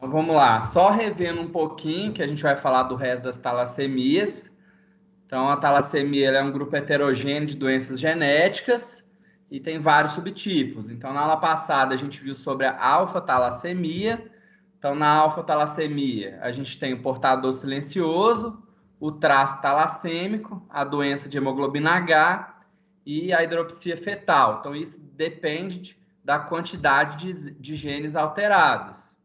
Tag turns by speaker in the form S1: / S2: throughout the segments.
S1: vamos lá. Só revendo um pouquinho, que a gente vai falar do resto das talassemias. Então, a talassemia é um grupo heterogêneo de doenças genéticas e tem vários subtipos. Então, na aula passada, a gente viu sobre a alfa-talassemia. Então, na alfa-talassemia, a gente tem o portador silencioso, o traço talassêmico, a doença de hemoglobina H e a hidropsia fetal. Então, isso depende da quantidade de genes alterados.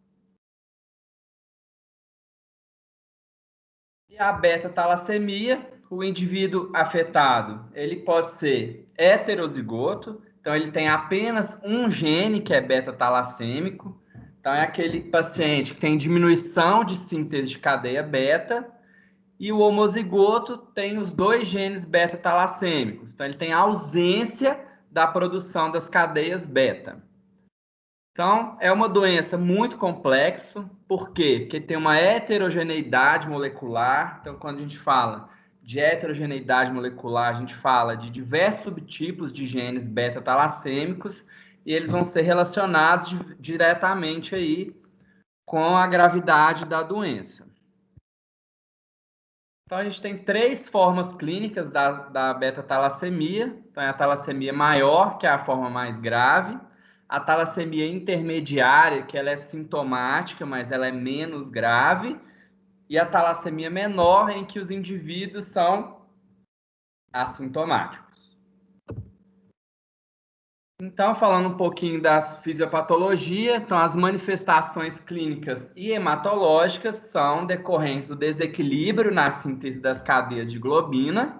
S1: E a beta-talassemia, o indivíduo afetado, ele pode ser heterozigoto, então ele tem apenas um gene que é beta-talassêmico. Então é aquele paciente que tem diminuição de síntese de cadeia beta, e o homozigoto tem os dois genes beta-talassêmicos. Então ele tem ausência da produção das cadeias beta. Então, é uma doença muito complexa. Por quê? Porque tem uma heterogeneidade molecular. Então, quando a gente fala de heterogeneidade molecular, a gente fala de diversos subtipos de genes beta-talassêmicos e eles vão ser relacionados diretamente aí com a gravidade da doença. Então, a gente tem três formas clínicas da beta-talassemia. Então, é a talassemia maior, que é a forma mais grave. A talassemia intermediária, que ela é sintomática, mas ela é menos grave. E a talassemia menor, em que os indivíduos são assintomáticos. Então, falando um pouquinho das fisiopatologia, então as manifestações clínicas e hematológicas são decorrentes do desequilíbrio na síntese das cadeias de globina.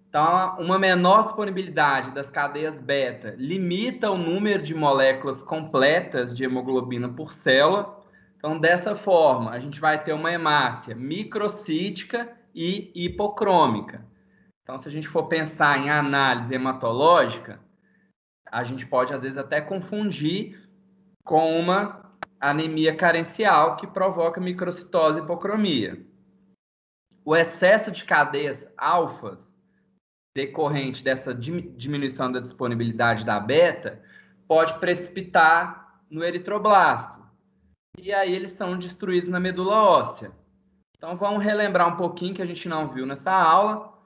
S1: Então, uma menor disponibilidade das cadeias beta limita o número de moléculas completas de hemoglobina por célula. Então, dessa forma, a gente vai ter uma hemácia microcítica e hipocrômica. Então, se a gente for pensar em análise hematológica, a gente pode, às vezes, até confundir com uma anemia carencial que provoca microcitose e hipocromia. O excesso de cadeias alfas decorrente dessa diminuição da disponibilidade da beta pode precipitar no eritroblasto. E aí eles são destruídos na medula óssea. Então vamos relembrar um pouquinho que a gente não viu nessa aula.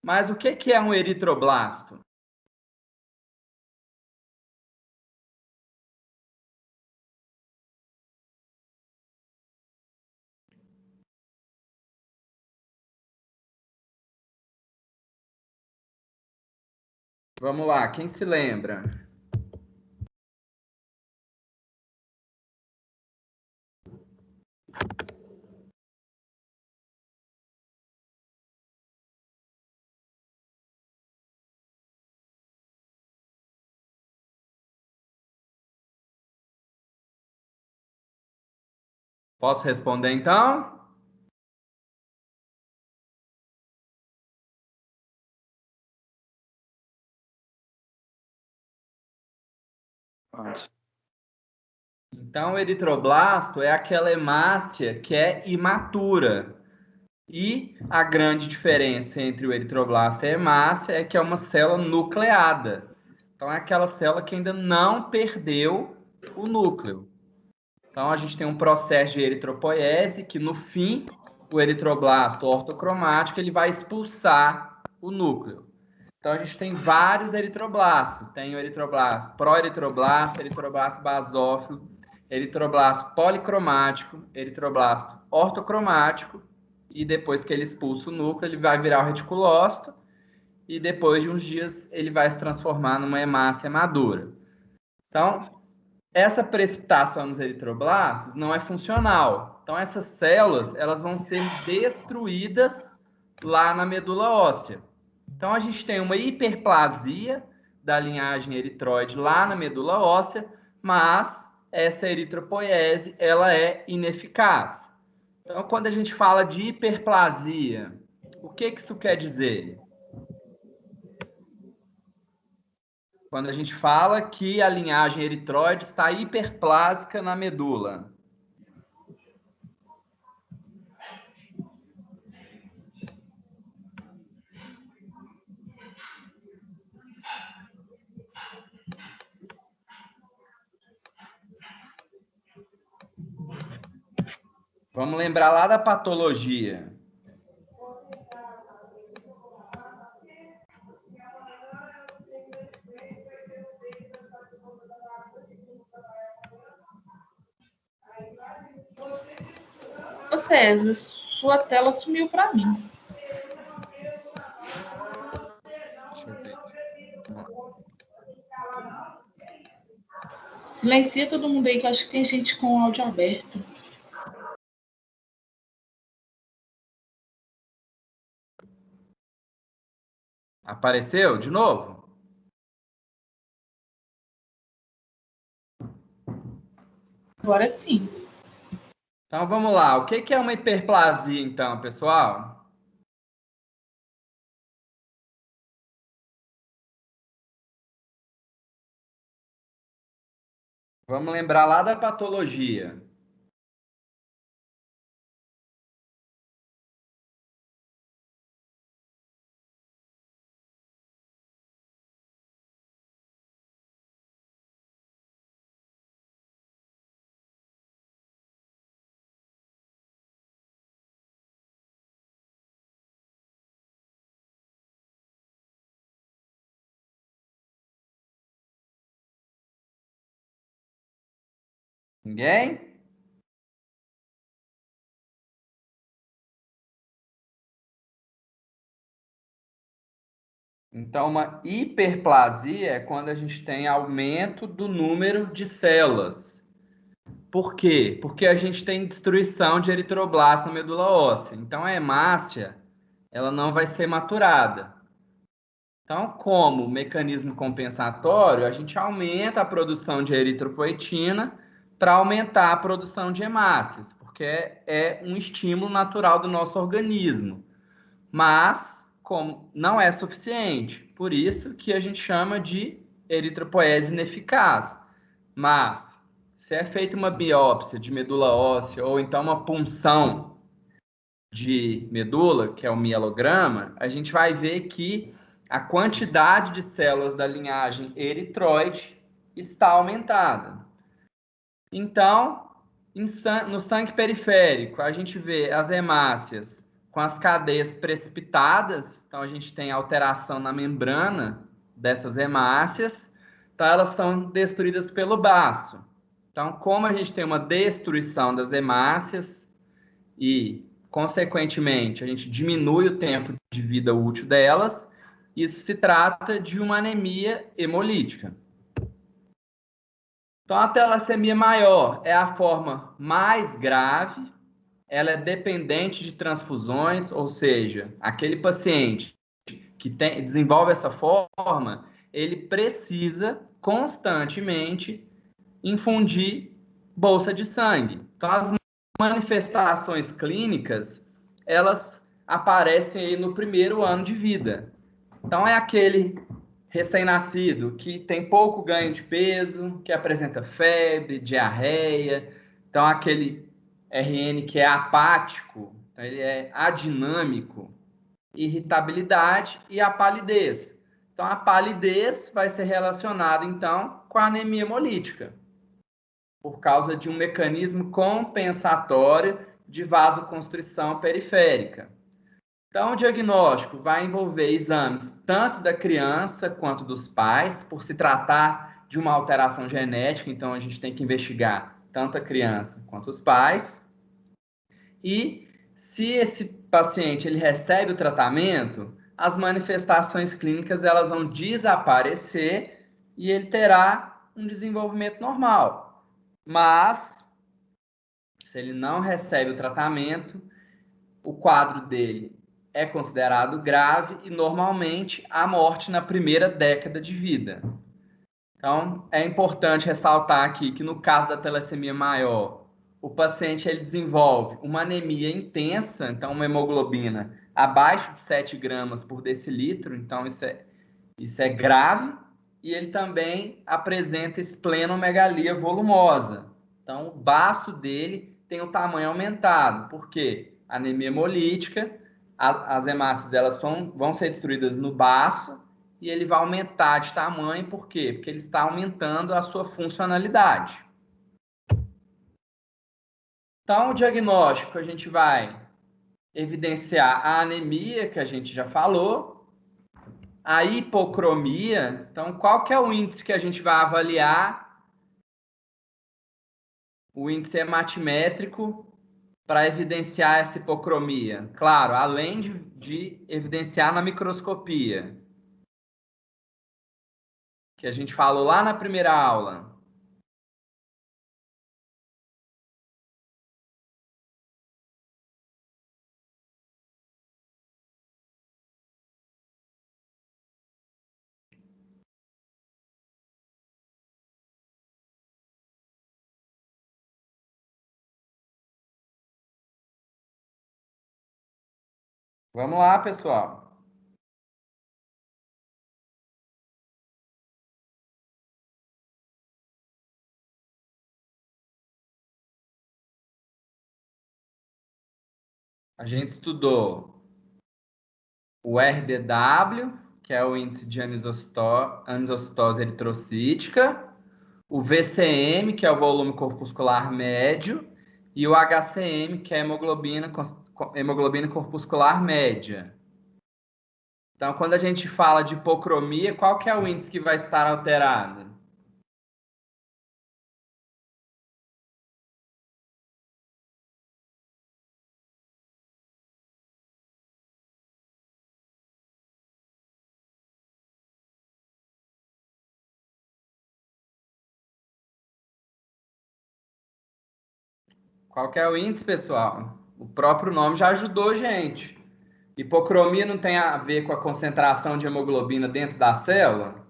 S1: Mas o que é um eritroblasto? Vamos lá, quem se lembra? Posso responder então? Pode. Então, o eritroblasto é aquela hemácia que é imatura. E a grande diferença entre o eritroblasto e a hemácia é que é uma célula nucleada. Então, é aquela célula que ainda não perdeu o núcleo. Então, a gente tem um processo de eritropoiese que, no fim, o eritroblasto ortocromático ele vai expulsar o núcleo. Então, a gente tem vários eritroblastos. Tem o eritroblasto pró-eritroblasto, eritroblasto basófilo, eritroblasto policromático, eritroblasto ortocromático, e depois que ele expulsa o núcleo, ele vai virar o reticulócito, e depois de uns dias ele vai se transformar numa hemácia madura. Então, essa precipitação nos eritroblastos não é funcional. Então, essas células elas vão ser destruídas lá na medula óssea. Então, a gente tem uma hiperplasia da linhagem eritroide lá na medula óssea, mas essa eritropoiese ela é ineficaz. Então, quando a gente fala de hiperplasia, o que isso quer dizer? Quando a gente fala que a linhagem eritroide está hiperplásica na medula. Vamos lembrar lá da patologia.
S2: Ô César, sua tela sumiu para mim.
S1: Deixa eu ver.
S2: Silencia todo mundo aí, que eu acho que tem gente com o áudio aberto.
S1: Apareceu de novo?
S2: Agora sim.
S1: Então vamos lá. O que é uma hiperplasia, então, pessoal? Vamos lembrar lá da patologia. Ninguém? Então, uma hiperplasia é quando a gente tem aumento do número de células. Por quê? Porque a gente tem destruição de eritroblasto na medula óssea. Então, a hemácia, ela não vai ser maturada. Então, como mecanismo compensatório, a gente aumenta a produção de eritropoetina para aumentar a produção de hemácias, porque é um estímulo natural do nosso organismo. Mas, como não é suficiente, por isso que a gente chama de eritropoese ineficaz. Mas, se é feita uma biópsia de medula óssea ou então uma punção de medula, que é o mielograma, a gente vai ver que a quantidade de células da linhagem eritroide está aumentada. Então, no sangue periférico, a gente vê as hemácias com as cadeias precipitadas, então a gente tem alteração na membrana dessas hemácias, então elas são destruídas pelo baço. Então, como a gente tem uma destruição das hemácias e, consequentemente, a gente diminui o tempo de vida útil delas, isso se trata de uma anemia hemolítica. Então, a talassemia maior é a forma mais grave, ela é dependente de transfusões, ou seja, aquele paciente que desenvolve essa forma, ele precisa constantemente infundir bolsa de sangue. Então, as manifestações clínicas, elas aparecem aí no primeiro ano de vida. Então, é aquele recém-nascido que tem pouco ganho de peso, que apresenta febre, diarreia. Então, aquele RN que é apático, então ele é adinâmico, irritabilidade e a palidez. Então, a palidez vai ser relacionada, então, com a anemia hemolítica, por causa de um mecanismo compensatório de vasoconstrição periférica. Então, o diagnóstico vai envolver exames tanto da criança quanto dos pais, por se tratar de uma alteração genética, então a gente tem que investigar tanto a criança quanto os pais. E se esse paciente ele recebe o tratamento, as manifestações clínicas elas vão desaparecer e ele terá um desenvolvimento normal. Mas, se ele não recebe o tratamento, o quadro dele é considerado grave e, normalmente, a morte na primeira década de vida. Então, é importante ressaltar aqui que, no caso da talassemia maior, o paciente ele desenvolve uma anemia intensa, então uma hemoglobina abaixo de 7 gramas por decilitro, então isso é grave, e ele também apresenta esplenomegalia volumosa. Então, o baço dele tem o tamanho aumentado. Por quê? Anemia hemolítica, as hemácias elas vão ser destruídas no baço e ele vai aumentar de tamanho. Por quê? Porque ele está aumentando a sua funcionalidade. Então, o diagnóstico, a gente vai evidenciar a anemia, que a gente já falou, a hipocromia. Então, qual que é o índice que a gente vai avaliar? O índice hematimétrico para evidenciar essa hipocromia. Claro, além de evidenciar na microscopia, que a gente falou lá na primeira aula. Vamos lá, pessoal. A gente estudou o RDW, que é o índice de anisocitose eritrocítica, o VCM, que é o volume corpuscular médio, e o HCM, que é a hemoglobina corpuscular média. Então, quando a gente fala de hipocromia, qual que é o índice que vai estar alterado? Qual que é o índice, pessoal? O próprio nome já ajudou a gente. Hipocromia não tem a ver com a concentração de hemoglobina dentro da célula?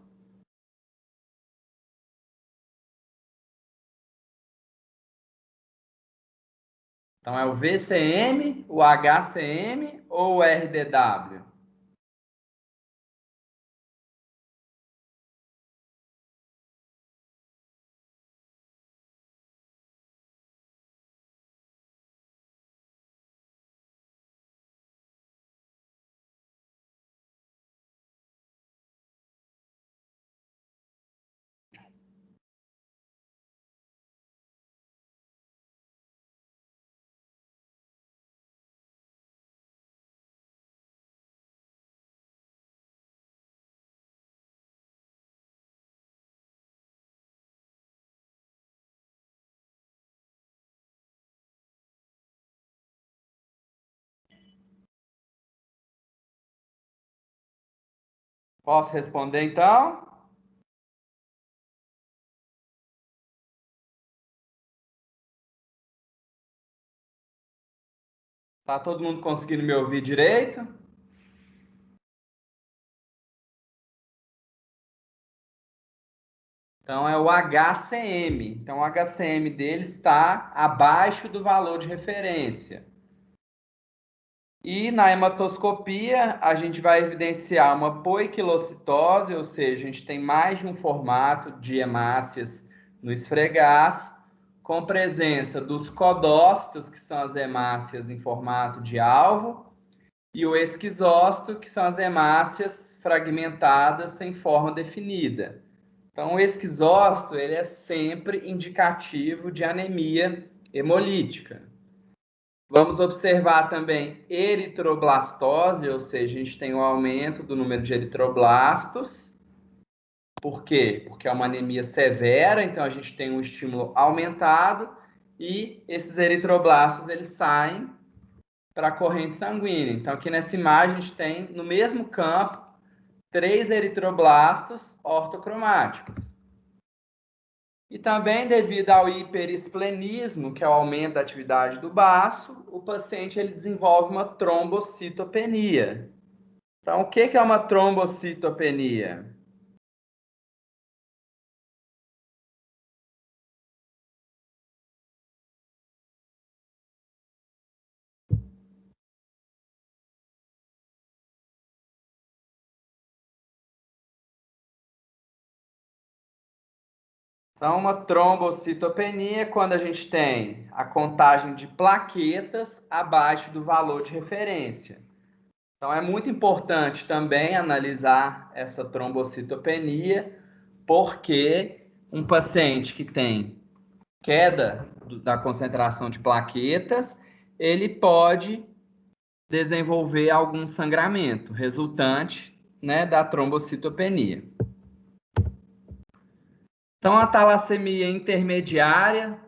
S1: Então é o VCM, o HCM ou o RDW? Posso responder então? Tá todo mundo conseguindo me ouvir direito? Então é o HCM. Então o HCM dele está abaixo do valor de referência. E na hematoscopia, a gente vai evidenciar uma poiquilocitose, ou seja, a gente tem mais de um formato de hemácias no esfregaço, com presença dos codócitos, que são as hemácias em formato de alvo, e o esquizócito, que são as hemácias fragmentadas sem forma definida. Então, o esquizócito, ele é sempre indicativo de anemia hemolítica. Vamos observar também eritroblastose, ou seja, a gente tem um aumento do número de eritroblastos. Por quê? Porque é uma anemia severa, então a gente tem um estímulo aumentado e esses eritroblastos eles saem para a corrente sanguínea. Então aqui nessa imagem a gente tem no mesmo campo 3 eritroblastos ortocromáticos. E também devido ao hiperesplenismo, que é o aumento da atividade do baço, o paciente ele desenvolve uma trombocitopenia. Então, o que é uma trombocitopenia? Então, uma trombocitopenia é quando a gente tem a contagem de plaquetas abaixo do valor de referência. Então, é muito importante também analisar essa trombocitopenia, porque um paciente que tem queda da concentração de plaquetas, ele pode desenvolver algum sangramento resultante, né, da trombocitopenia. Então, a talassemia intermediária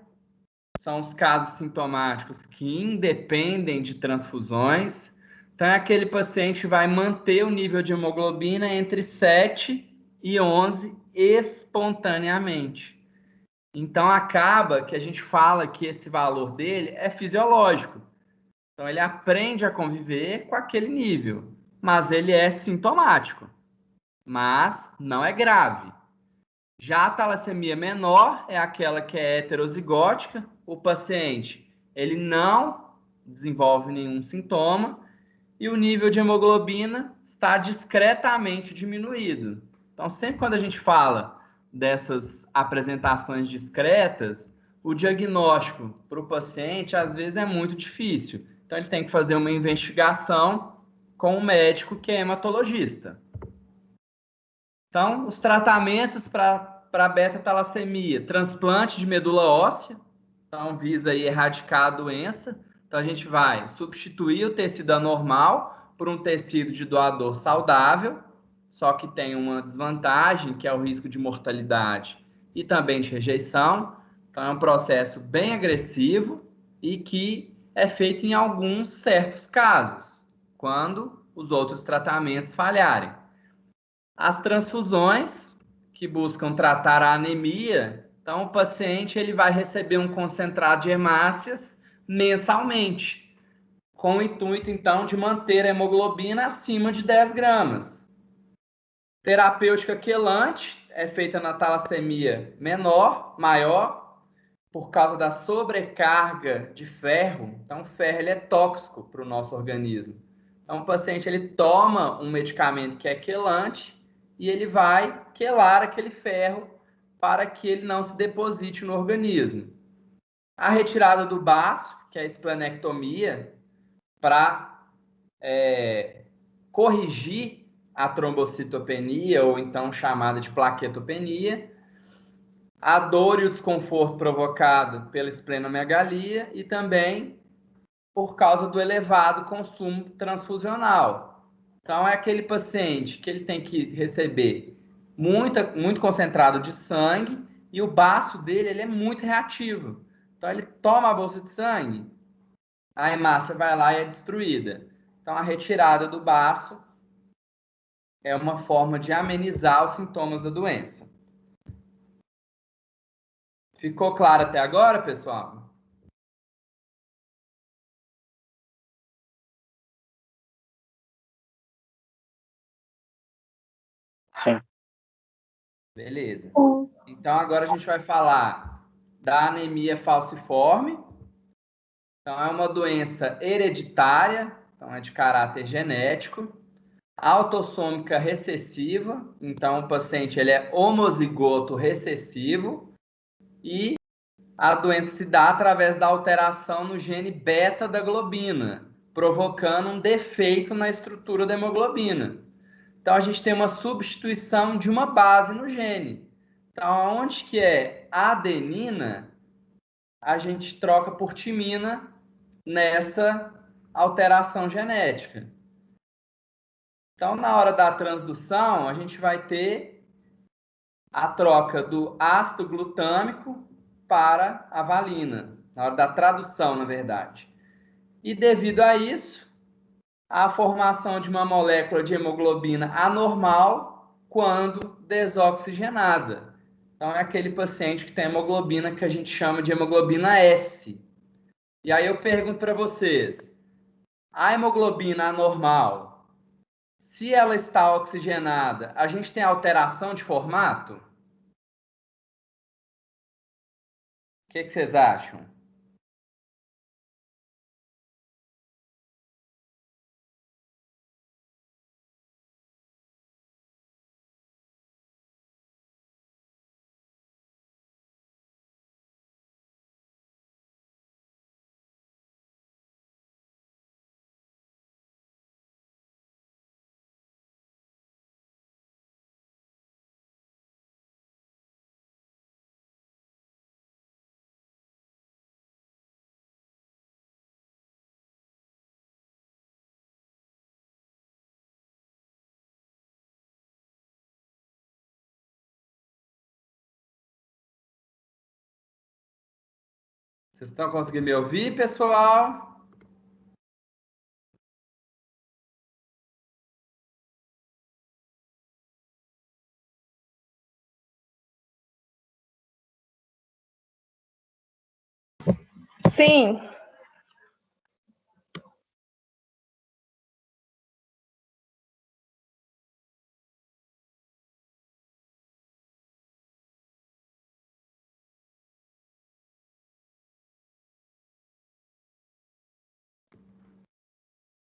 S1: são os casos sintomáticos que independem de transfusões. Então, é aquele paciente que vai manter o nível de hemoglobina entre 7 e 11 espontaneamente. Então, acaba que a gente fala que esse valor dele é fisiológico. Então, ele aprende a conviver com aquele nível, mas ele é sintomático, mas não é grave. Já a talassemia menor é aquela que é heterozigótica, o paciente ele não desenvolve nenhum sintoma e o nível de hemoglobina está discretamente diminuído. Então, sempre quando a gente fala dessas apresentações discretas, o diagnóstico para o paciente às vezes é muito difícil. Então, ele tem que fazer uma investigação com o médico que é hematologista. Então, os tratamentos para beta-talassemia, transplante de medula óssea, então visa aí erradicar a doença. Então, a gente vai substituir o tecido anormal por um tecido de doador saudável, só que tem uma desvantagem, que é o risco de mortalidade e também de rejeição. Então, é um processo bem agressivo e que é feito em alguns certos casos, quando os outros tratamentos falharem. As transfusões, que buscam tratar a anemia, então o paciente ele vai receber um concentrado de hemácias mensalmente, com o intuito, então, de manter a hemoglobina acima de 10 gramas. Terapêutica quelante é feita na talassemia maior, por causa da sobrecarga de ferro. Então, o ferro ele é tóxico para o nosso organismo. Então, o paciente ele toma um medicamento que é quelante e ele vai quelar aquele ferro para que ele não se deposite no organismo. A retirada do baço, que é a esplenectomia, para corrigir a trombocitopenia, ou então chamada de plaquetopenia, a dor e o desconforto provocado pela esplenomegalia e também por causa do elevado consumo transfusional. Então, é aquele paciente que ele tem que receber muito concentrado de sangue e o baço dele ele é muito reativo. Então, ele toma a bolsa de sangue, a hemácia vai lá e é destruída. Então, a retirada do baço é uma forma de amenizar os sintomas da doença. Ficou claro até agora, pessoal?
S3: Sim.
S1: Beleza. Então, agora a gente vai falar da anemia falciforme. Então, é uma doença hereditária, então é de caráter genético, autossômica recessiva, então o paciente ele é homozigoto recessivo e a doença se dá através da alteração no gene beta da globina, provocando um defeito na estrutura da hemoglobina. Então, a gente tem uma substituição de uma base no gene. Então, onde que é adenina, a gente troca por timina nessa alteração genética. Então, na hora da transdução, a gente vai ter a troca do ácido glutâmico para a valina, na hora da tradução, na verdade. E devido a isso, a formação de uma molécula de hemoglobina anormal quando desoxigenada. Então, é aquele paciente que tem hemoglobina que a gente chama de hemoglobina S. E aí eu pergunto para vocês, a hemoglobina anormal, se ela está oxigenada, a gente tem alteração de formato? O que vocês acham? Vocês estão conseguindo me ouvir, pessoal?
S2: Sim.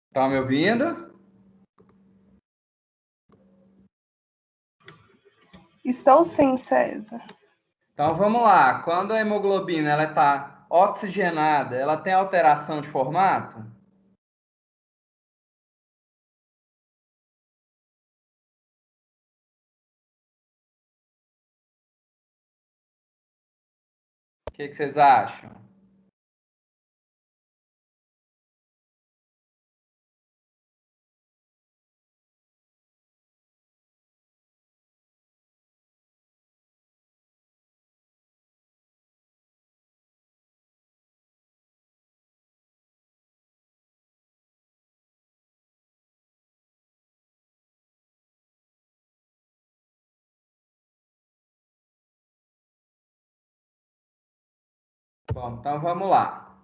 S1: Estão me ouvindo?
S2: Estou sim, César.
S1: Então vamos lá. Quando a hemoglobina ela está oxigenada, ela tem alteração de formato? O que vocês acham? Bom, então vamos lá.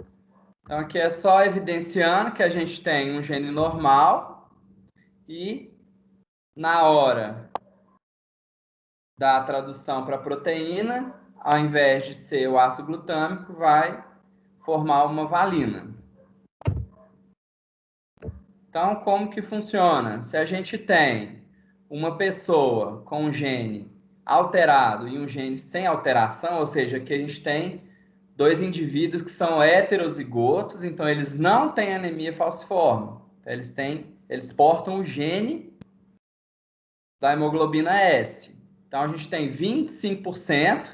S1: Então aqui é só evidenciando que a gente tem um gene normal e na hora da tradução para proteína, ao invés de ser o ácido glutâmico, vai formar uma valina. Então, como que funciona? Se a gente tem uma pessoa com um gene alterado e um gene sem alteração, ou seja, que a gente tem dois indivíduos que são heterozigotos, então eles não têm anemia falciforme. Eles portam o gene da hemoglobina S. Então a gente tem 25%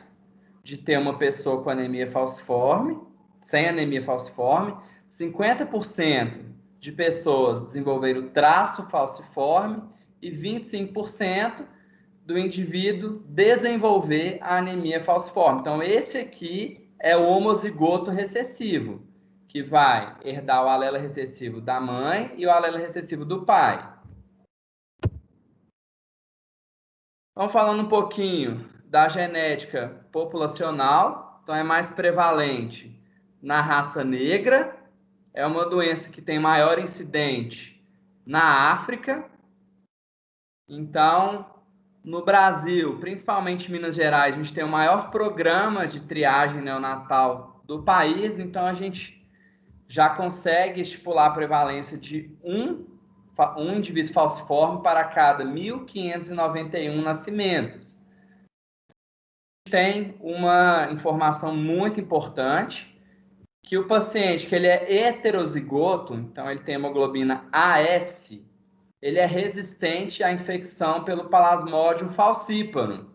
S1: de ter uma pessoa com anemia falciforme, sem anemia falciforme, 50% de pessoas desenvolveram traço falciforme e 25% do indivíduo desenvolver a anemia falciforme. Então, esse aqui é o homozigoto recessivo, que vai herdar o alelo recessivo da mãe e o alelo recessivo do pai. Vamos falando um pouquinho da genética populacional. Então, é mais prevalente na raça negra. É uma doença que tem maior incidente na África. Então, no Brasil, principalmente em Minas Gerais, a gente tem o maior programa de triagem neonatal do país. Então, a gente já consegue estipular a prevalência de um indivíduo falciforme para cada 1.591 nascimentos. Tem uma informação muito importante, que o paciente que ele é heterozigoto, então ele tem hemoglobina AS, ele é resistente à infecção pelo Plasmodium falciparum.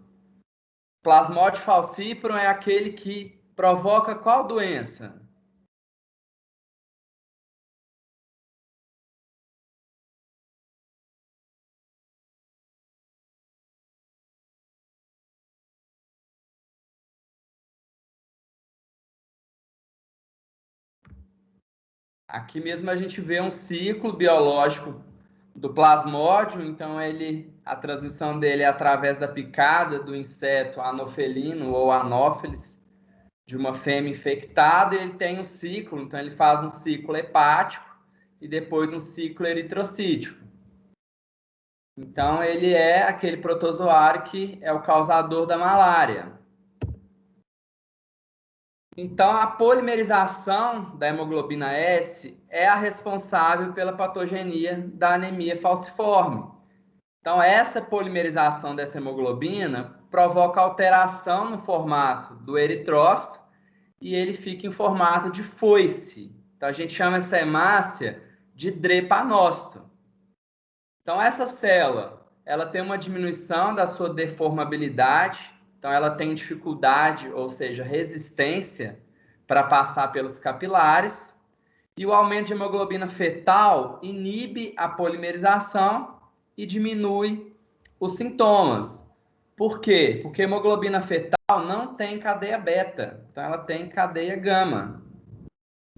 S1: Plasmodium falciparum é aquele que provoca qual doença? Aqui mesmo a gente vê um ciclo biológico do plasmódio, então a transmissão dele é através da picada do inseto anofelino ou anófeles de uma fêmea infectada, e ele tem um ciclo, então ele faz um ciclo hepático e depois um ciclo eritrocítico. Então ele é aquele protozoário que é o causador da malária. Então, a polimerização da hemoglobina S é a responsável pela patogenia da anemia falciforme. Então, essa polimerização dessa hemoglobina provoca alteração no formato do eritrócito e ele fica em formato de foice. Então, a gente chama essa hemácia de drepanócito. Então, essa célula, ela tem uma diminuição da sua deformabilidade, então ela tem dificuldade, ou seja, resistência para passar pelos capilares, e o aumento de hemoglobina fetal inibe a polimerização e diminui os sintomas. Por quê? Porque a hemoglobina fetal não tem cadeia beta, então ela tem cadeia gama.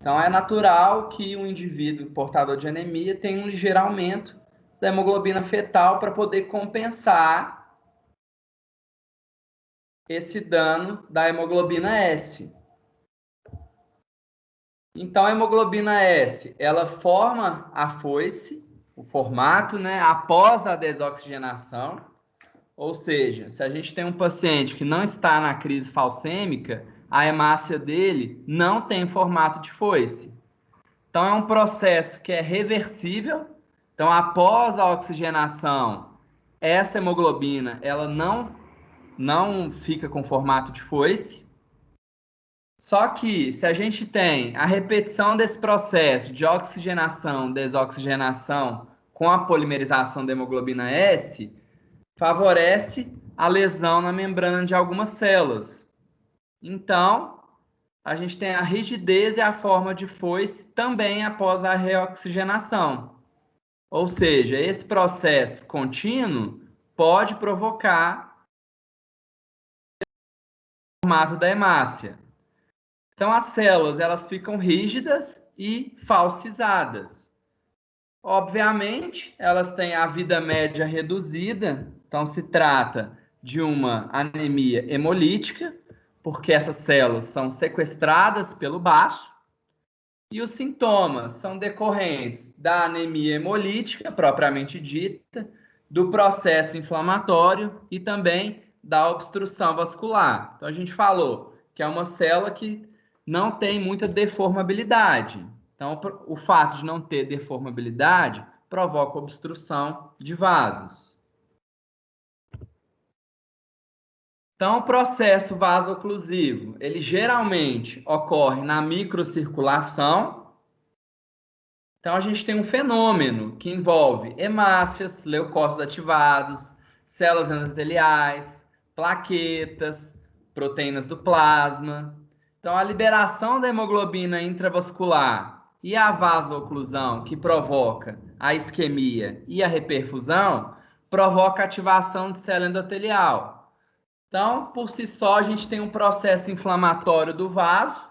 S1: Então, é natural que um indivíduo portador de anemia tenha um ligeiro aumento da hemoglobina fetal para poder compensar esse dano da hemoglobina S. Então, a hemoglobina S, ela forma a foice, o formato, né, após a desoxigenação. Ou seja, se a gente tem um paciente que não está na crise falcêmica, a hemácia dele não tem formato de foice. Então, é um processo que é reversível. Então, após a oxigenação, essa hemoglobina ela não fica com formato de foice. Só que, se a gente tem a repetição desse processo de oxigenação, desoxigenação com a polimerização da hemoglobina S, favorece a lesão na membrana de algumas células. Então, a gente tem a rigidez e a forma de foice também após a reoxigenação. Ou seja, esse processo contínuo pode provocar o formato da hemácia. Então, as células elas ficam rígidas e falcizadas. Obviamente, elas têm a vida média reduzida, então se trata de uma anemia hemolítica, porque essas células são sequestradas pelo baço, e os sintomas são decorrentes da anemia hemolítica, propriamente dita, do processo inflamatório e também da obstrução vascular. Então, a gente falou que é uma célula que não tem muita deformabilidade. Então, o fato de não ter deformabilidade provoca obstrução de vasos. Então, o processo vasoclusivo, ele geralmente ocorre na microcirculação. Então, a gente tem um fenômeno que envolve hemácias, leucócitos ativados, células endoteliais, plaquetas, proteínas do plasma. Então, a liberação da hemoglobina intravascular e a vasoclusão, que provoca a isquemia e a reperfusão, provoca a ativação de célula endotelial. Então, por si só, a gente tem um processo inflamatório do vaso,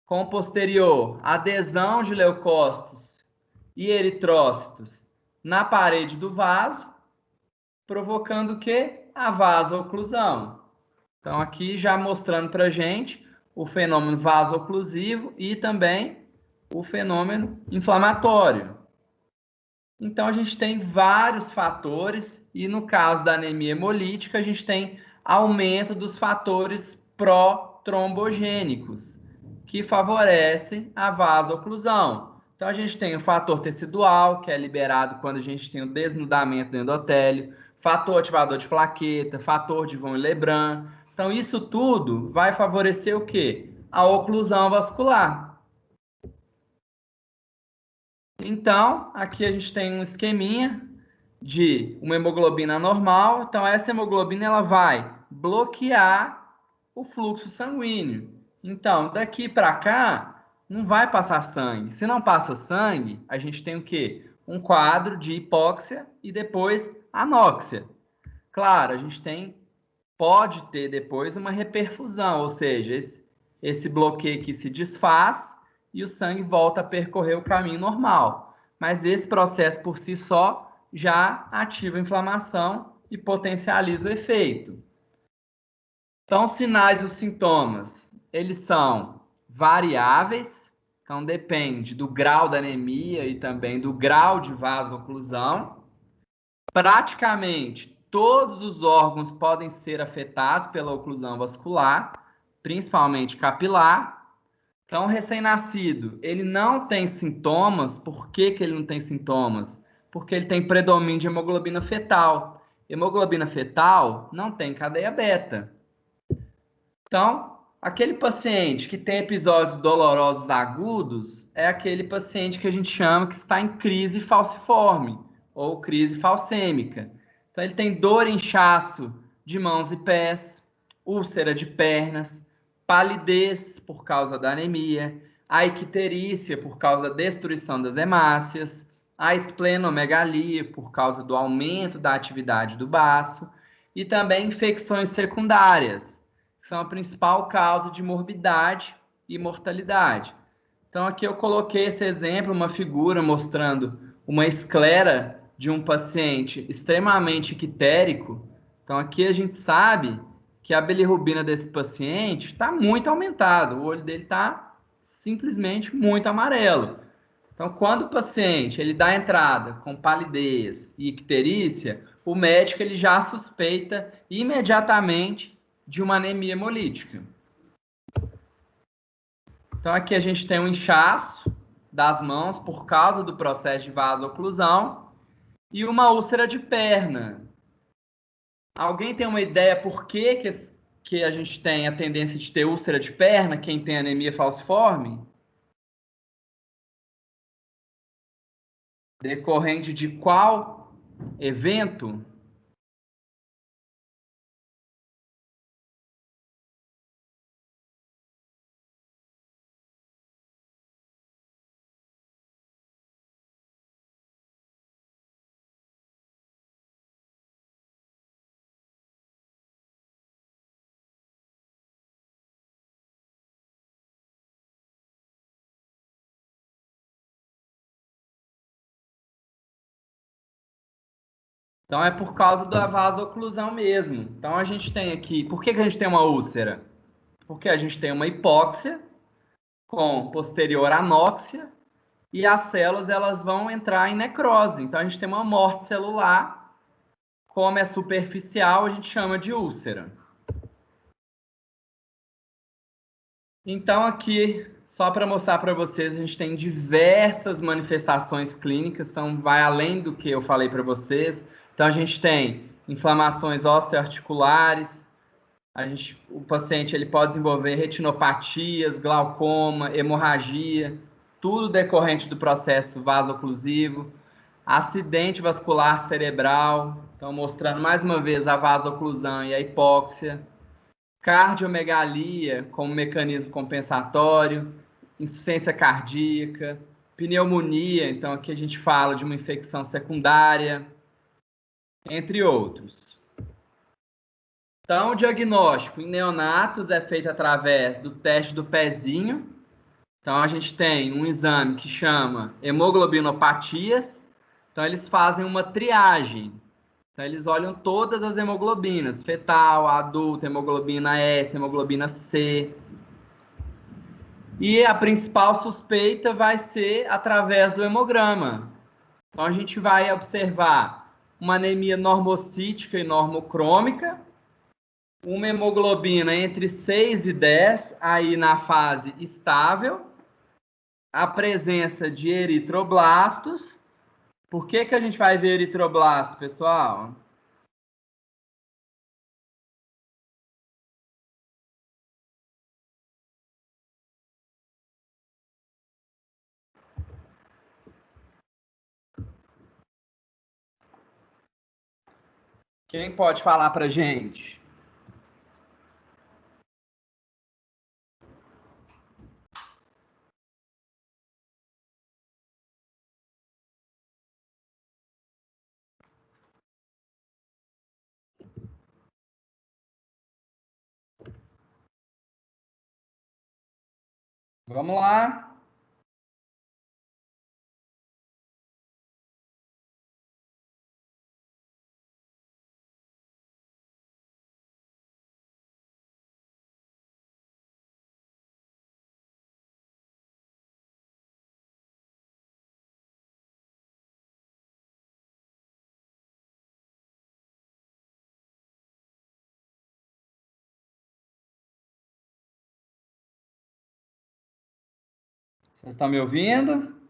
S1: com posterior adesão de leucócitos e eritrócitos na parede do vaso, provocando o quê? A vasoclusão. Então, aqui já mostrando para a gente o fenômeno vasoclusivo e também o fenômeno inflamatório. Então, a gente tem vários fatores e no caso da anemia hemolítica, a gente tem aumento dos fatores pró-trombogênicos, que favorecem a vasoclusão. Então, a gente tem o fator tecidual, que é liberado quando a gente tem o desnudamento do endotélio, fator ativador de plaqueta, fator de von Willebrand. Então, isso tudo vai favorecer o quê? A oclusão vascular. Então, aqui a gente tem um esqueminha de uma hemoglobina normal. Então, essa hemoglobina ela vai bloquear o fluxo sanguíneo. Então, daqui para cá, não vai passar sangue. Se não passa sangue, a gente tem o quê? Um quadro de hipóxia e depois anóxia. Claro, a gente pode ter depois uma reperfusão, ou seja, esse bloqueio que se desfaz e o sangue volta a percorrer o caminho normal. Mas esse processo por si só já ativa a inflamação e potencializa o efeito. Então, os sinais e os sintomas, eles são variáveis, então depende do grau da anemia e também do grau de vasoclusão. Praticamente todos os órgãos podem ser afetados pela oclusão vascular, principalmente capilar. Então, o recém-nascido, ele não tem sintomas. Por que ele não tem sintomas? Porque ele tem predomínio de hemoglobina fetal. Hemoglobina fetal não tem cadeia beta. Então, aquele paciente que tem episódios dolorosos agudos é aquele paciente que a gente chama que está em crise falciforme ou crise falcêmica. Então, ele tem dor e inchaço de mãos e pés, úlcera de pernas, palidez por causa da anemia, a icterícia por causa da destruição das hemácias, a esplenomegalia por causa do aumento da atividade do baço e também infecções secundárias, que são a principal causa de morbidade e mortalidade. Então, aqui eu coloquei esse exemplo, uma figura mostrando uma esclera de um paciente extremamente ictérico. Então, aqui a gente sabe que a bilirrubina desse paciente está muito aumentado, o olho dele está simplesmente muito amarelo. Então, quando o paciente ele dá entrada com palidez e icterícia, o médico ele já suspeita imediatamente de uma anemia hemolítica. Então, aqui a gente tem um inchaço das mãos por causa do processo de vasoclusão e uma úlcera de perna. Alguém tem uma ideia por que a gente tem a tendência de ter úlcera de perna, quem tem anemia falciforme? Decorrente de qual evento? Então é por causa da vasoclusão mesmo. Então a gente tem aqui, por que a gente tem uma úlcera? Porque a gente tem uma hipóxia com posterior anóxia e as células elas vão entrar em necrose. Então a gente tem uma morte celular, como é superficial, a gente chama de úlcera. Então aqui, só para mostrar para vocês, a gente tem diversas manifestações clínicas, então vai além do que eu falei para vocês. Então a gente tem inflamações osteoarticulares, o paciente ele pode desenvolver retinopatias, glaucoma, hemorragia, tudo decorrente do processo vasoclusivo, acidente vascular cerebral, então mostrando mais uma vez a vasoclusão e a hipóxia, cardiomegalia como mecanismo compensatório, insuficiência cardíaca, pneumonia, então aqui a gente fala de uma infecção secundária, entre outros. Então, o diagnóstico em neonatos é feito através do teste do pezinho. Então, a gente tem um exame que chama hemoglobinopatias. Então, eles fazem uma triagem. Então, eles olham todas as hemoglobinas, fetal, adulta, hemoglobina S, hemoglobina C. E a principal suspeita vai ser através do hemograma. Então, a gente vai observar uma anemia normocítica e normocrômica, uma hemoglobina entre 6 e 10, aí na fase estável, a presença de eritroblastos. Por que a gente vai ver eritroblasto, pessoal? Quem pode falar pra gente? Vamos lá. Vocês estão me ouvindo?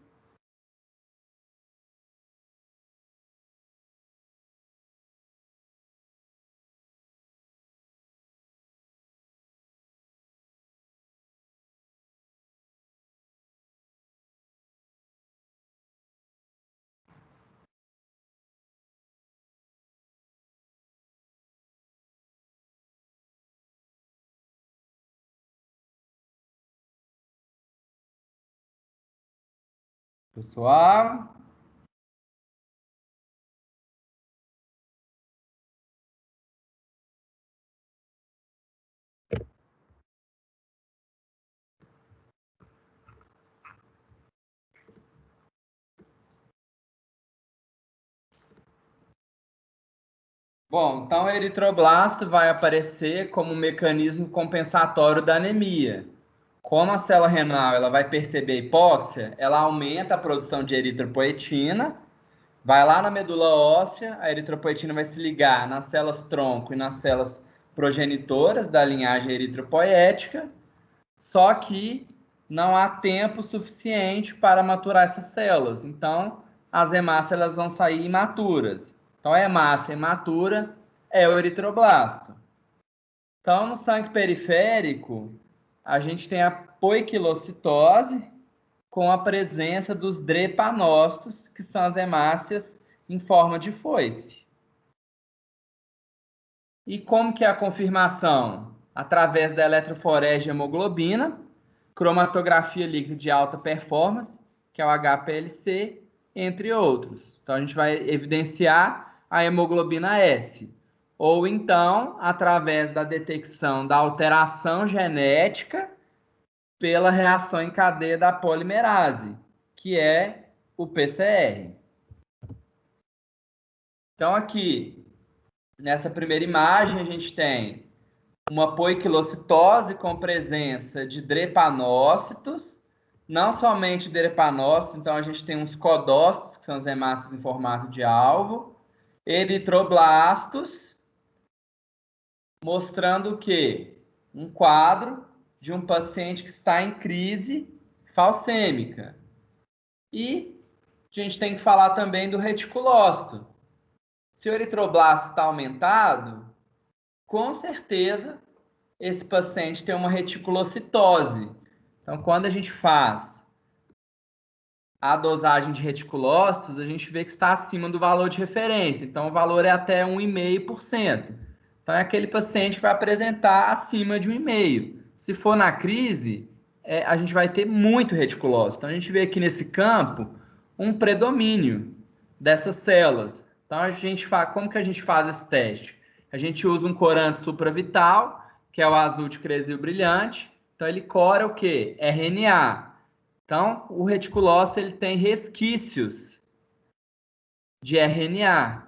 S1: Pessoal? Bom, então o eritroblasto vai aparecer como um mecanismo compensatório da anemia. Como a célula renal ela vai perceber a hipóxia, ela aumenta a produção de eritropoetina, vai lá na medula óssea, a eritropoetina vai se ligar nas células tronco e nas células progenitoras da linhagem eritropoética, só que não há tempo suficiente para maturar essas células. Então, as hemácias elas vão sair imaturas. Então, a hemácia imatura é o eritroblasto. Então, no sangue periférico, a gente tem a poiquilocitose com a presença dos drepanócitos, que são as hemácias em forma de foice. E como que é a confirmação? Através da eletroforese de hemoglobina, cromatografia líquida de alta performance, que é o HPLC, entre outros. Então, a gente vai evidenciar a hemoglobina S. Ou então, através da detecção da alteração genética pela reação em cadeia da polimerase, que é o PCR. Então, aqui, nessa primeira imagem, a gente tem uma poiquilocitose com presença de drepanócitos, não somente drepanócitos, então a gente tem uns codócitos, que são as hemácias em formato de alvo, eritroblastos, mostrando que um quadro de um paciente que está em crise falcêmica. E a gente tem que falar também do reticulócito. Se o eritroblasto está aumentado, com certeza esse paciente tem uma reticulocitose. Então, quando a gente faz a dosagem de reticulócitos, a gente vê que está acima do valor de referência. Então, o valor é até 1,5%. Então, é aquele paciente que vai apresentar acima de 1,5%. Se for na crise, a gente vai ter muito reticulócito. Então, a gente vê aqui nesse campo um predomínio dessas células. Então, como que a gente faz esse teste? A gente usa um corante supravital, que é o azul de Cressil brilhante. Então, ele cora o quê? RNA. Então, o reticulócito ele tem resquícios de RNA.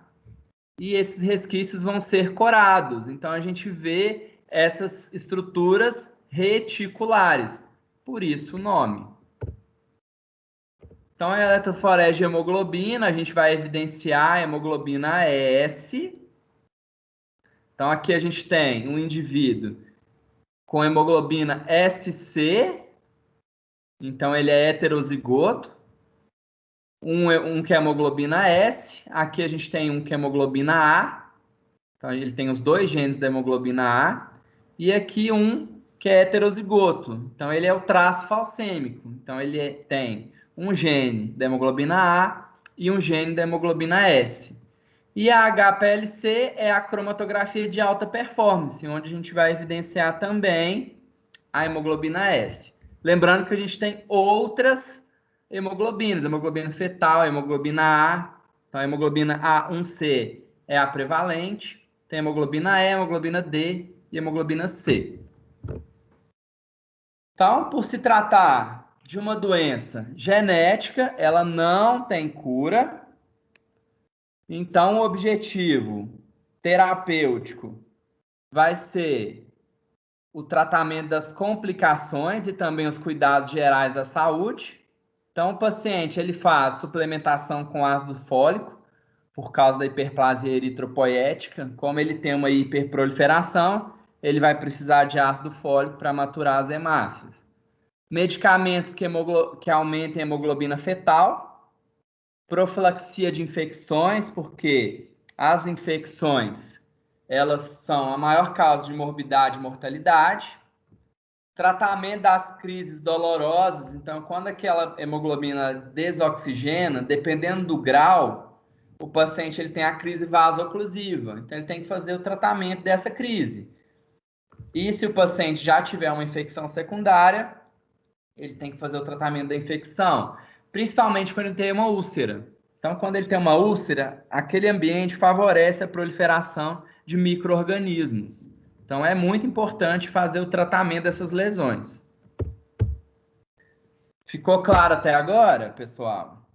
S1: E esses resquícios vão ser corados. Então, a gente vê essas estruturas reticulares. Por isso o nome. Então, a eletroforese de hemoglobina, a gente vai evidenciar a hemoglobina S. Então, aqui a gente tem um indivíduo com hemoglobina SC. Então, ele é heterozigoto. Um que é hemoglobina S, aqui a gente tem um que é hemoglobina A, então ele tem os dois genes da hemoglobina A, e aqui um que é heterozigoto, então ele é o traço falcêmico, então ele tem um gene da hemoglobina A e um gene da hemoglobina S. E a HPLC é a cromatografia de alta performance, onde a gente vai evidenciar também a hemoglobina S. Lembrando que a gente tem outras hemoglobinas, hemoglobina fetal, hemoglobina A. Então, a hemoglobina A1C é a prevalente, tem hemoglobina E, hemoglobina D e hemoglobina C. Então, por se tratar de uma doença genética, ela não tem cura. Então, o objetivo terapêutico vai ser o tratamento das complicações e também os cuidados gerais da saúde. Então, o paciente ele faz suplementação com ácido fólico por causa da hiperplasia eritropoética. Como ele tem uma hiperproliferação, ele vai precisar de ácido fólico para maturar as hemácias. Medicamentos que aumentem a hemoglobina fetal, profilaxia de infecções, porque as infecções elas são a maior causa de morbidade e mortalidade. Tratamento das crises dolorosas, então, quando aquela hemoglobina desoxigena, dependendo do grau, o paciente ele tem a crise vasoclusiva, então ele tem que fazer o tratamento dessa crise. E se o paciente já tiver uma infecção secundária, ele tem que fazer o tratamento da infecção, principalmente quando ele tem uma úlcera. Então, quando ele tem uma úlcera, aquele ambiente favorece a proliferação de micro-organismos. Então, é muito importante fazer o tratamento dessas lesões. Ficou claro até agora, pessoal?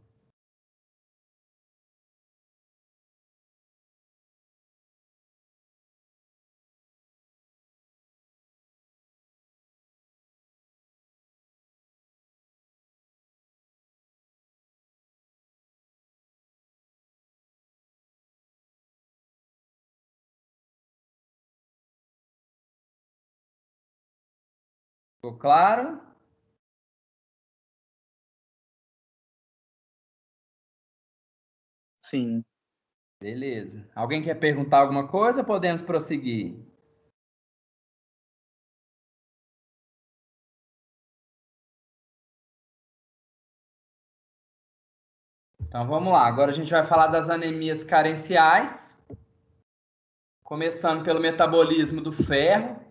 S1: Ficou claro?
S3: Sim.
S1: Beleza. Alguém quer perguntar alguma coisa ou podemos prosseguir? Então vamos lá. Agora a gente vai falar das anemias carenciais, começando pelo metabolismo do ferro.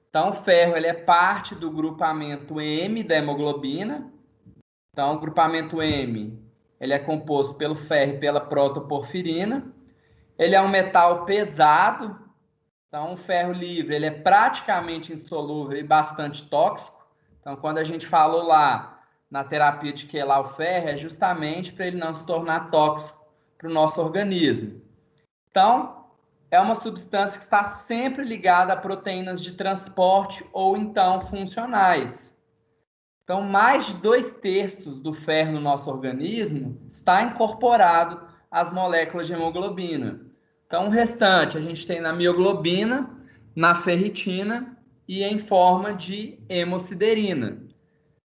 S1: Então, o ferro ele é parte do grupamento M da hemoglobina. Então, o grupamento M ele é composto pelo ferro e pela protoporfirina. Ele é um metal pesado. Então, o ferro livre ele é praticamente insolúvel e bastante tóxico. Então, quando a gente falou lá na terapia de quelar o ferro, é justamente para ele não se tornar tóxico para o nosso organismo. Então, é uma substância que está sempre ligada a proteínas de transporte ou então funcionais. Então, mais de 2/3 do ferro no nosso organismo está incorporado às moléculas de hemoglobina. Então, o restante a gente tem na mioglobina, na ferritina e em forma de hemosiderina.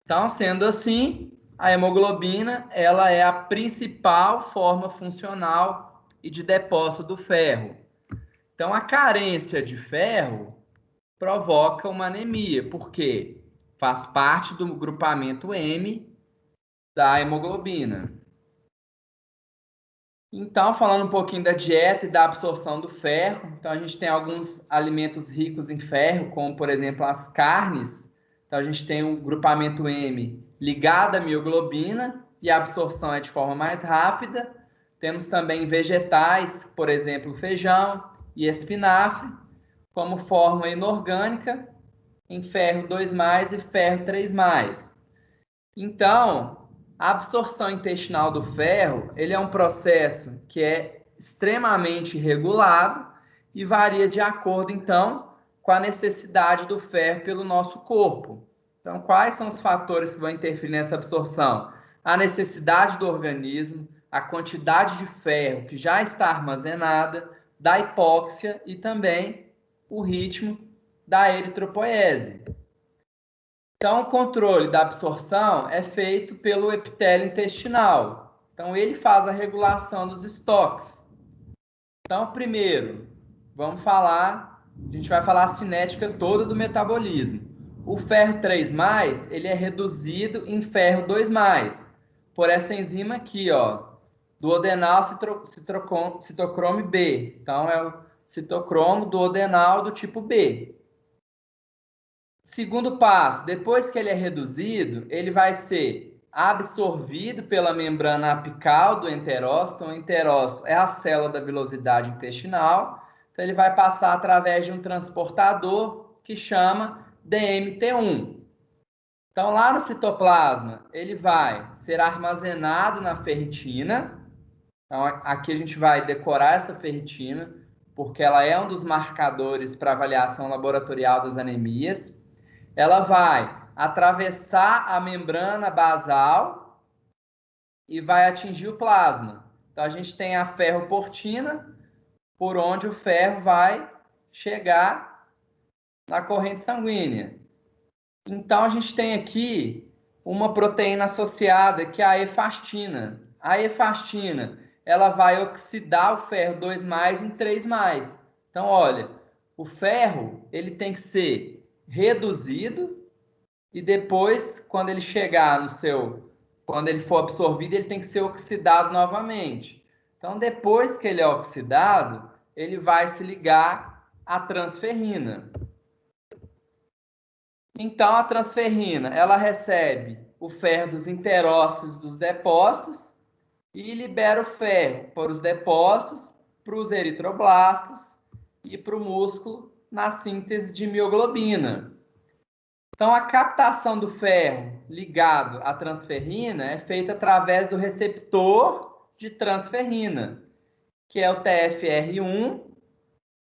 S1: Então, sendo assim, a hemoglobina ela é a principal forma funcional e de depósito do ferro. Então, a carência de ferro provoca uma anemia, porque faz parte do grupamento M da hemoglobina. Então, falando um pouquinho da dieta e da absorção do ferro, então a gente tem alguns alimentos ricos em ferro, como por exemplo as carnes. Então a gente tem o grupamento M ligado à mioglobina e a absorção é de forma mais rápida. Temos também vegetais, por exemplo, feijão e espinafre, como forma inorgânica em ferro 2+, e ferro 3+. Então, a absorção intestinal do ferro, ele é um processo que é extremamente regulado e varia de acordo, então, com a necessidade do ferro pelo nosso corpo. Então, quais são os fatores que vão interferir nessa absorção? A necessidade do organismo, a quantidade de ferro que já está armazenada, da hipóxia e também o ritmo da eritropoese. Então, o controle da absorção é feito pelo epitélio intestinal. Então, ele faz a regulação dos estoques. Então, primeiro, a gente vai falar a cinética toda do metabolismo. O ferro 3+, ele é reduzido em ferro 2+, por essa enzima aqui, ó, duodenal citocromo B. Então, é o citocromo duodenal do tipo B. Segundo passo, depois que ele é reduzido, ele vai ser absorvido pela membrana apical do enterócito. O enterócito é a célula da vilosidade intestinal. Então, ele vai passar através de um transportador que chama DMT1. Então, lá no citoplasma, ele vai ser armazenado na ferritina. Então, aqui a gente vai decorar essa ferritina, porque ela é um dos marcadores para avaliação laboratorial das anemias. Ela vai atravessar a membrana basal e vai atingir o plasma. Então, a gente tem a ferroportina, por onde o ferro vai chegar na corrente sanguínea. Então, a gente tem aqui uma proteína associada, que é a efastina. A efastina, ela vai oxidar o ferro 2+ em 3+. Então, olha, o ferro, ele tem que ser reduzido e depois, quando ele chegar quando ele for absorvido, ele tem que ser oxidado novamente. Então, depois que ele é oxidado, ele vai se ligar à transferrina. Então, a transferrina, ela recebe o ferro dos enterócitos dos depósitos e libera o ferro para os depósitos, para os eritroblastos e para o músculo na síntese de mioglobina. Então, a captação do ferro ligado à transferrina é feita através do receptor de transferrina, que é o TFR1,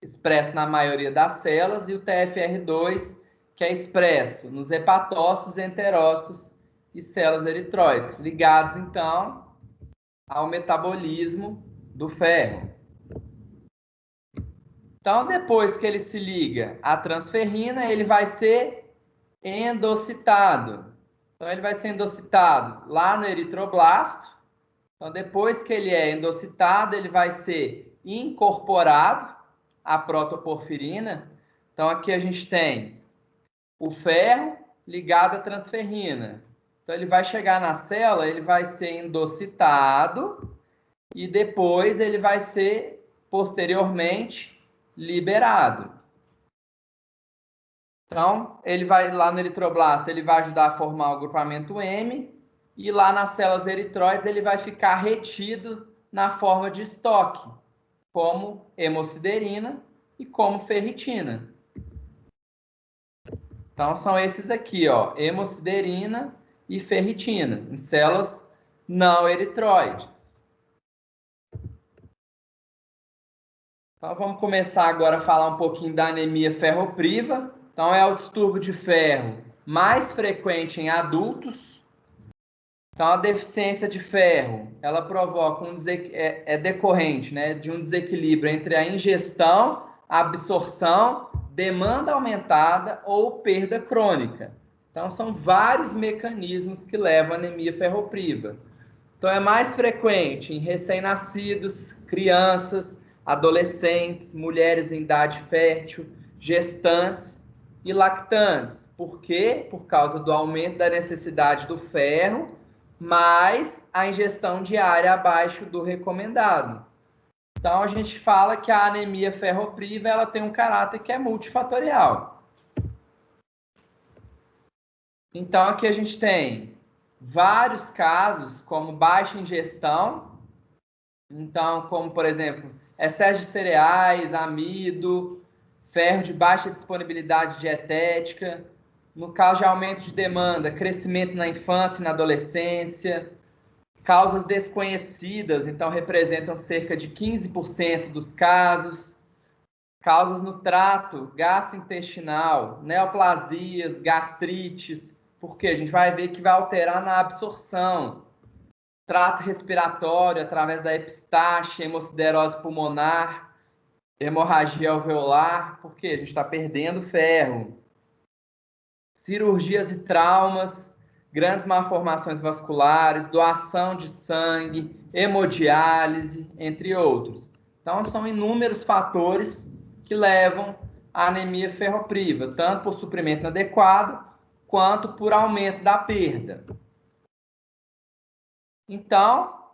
S1: expresso na maioria das células, e o TFR2, que é expresso nos hepatócitos, enterócitos e células eritróides, ligados, então, ao metabolismo do ferro. Então, depois que ele se liga à transferrina, ele vai ser endocitado. Então, ele vai ser endocitado lá no eritroblasto. Então, depois que ele é endocitado, ele vai ser incorporado à protoporfirina. Então, aqui a gente tem o ferro ligado à transferrina. Então, ele vai chegar na célula, ele vai ser endocitado e depois ele vai ser, posteriormente, liberado. Então, ele vai lá no eritroblasto, ele vai ajudar a formar o grupamento M, e lá nas células eritroides ele vai ficar retido na forma de estoque, como hemosiderina e como ferritina. Então, são esses aqui, ó, hemosiderina e ferritina, em células não eritroides. Então, vamos começar agora a falar um pouquinho da anemia ferropriva. Então, é o distúrbio de ferro mais frequente em adultos. Então, a deficiência de ferro, ela provoca é decorrente, né, de um desequilíbrio entre a ingestão, a absorção, demanda aumentada ou perda crônica. Então, são vários mecanismos que levam à anemia ferropriva. Então, é mais frequente em recém-nascidos, crianças, adolescentes, mulheres em idade fértil, gestantes e lactantes. Por quê? Por causa do aumento da necessidade do ferro, mais a ingestão diária abaixo do recomendado. Então, a gente fala que a anemia ferropriva ela tem um caráter que é multifatorial. Então, aqui a gente tem vários casos, como baixa ingestão. Então, como, por exemplo, excesso de cereais, amido, ferro de baixa disponibilidade dietética. No caso de aumento de demanda, crescimento na infância e na adolescência. Causas desconhecidas, então, representam cerca de 15% dos casos. Causas no trato gastrointestinal, neoplasias, gastrites, porque a gente vai ver que vai alterar na absorção. Trato respiratório através da epistaxe, hemosiderose pulmonar, hemorragia alveolar, porque a gente está perdendo ferro. Cirurgias e traumas, grandes malformações vasculares, doação de sangue, hemodiálise, entre outros. Então, são inúmeros fatores que levam à anemia ferropriva, tanto por suprimento inadequado, quanto por aumento da perda. Então,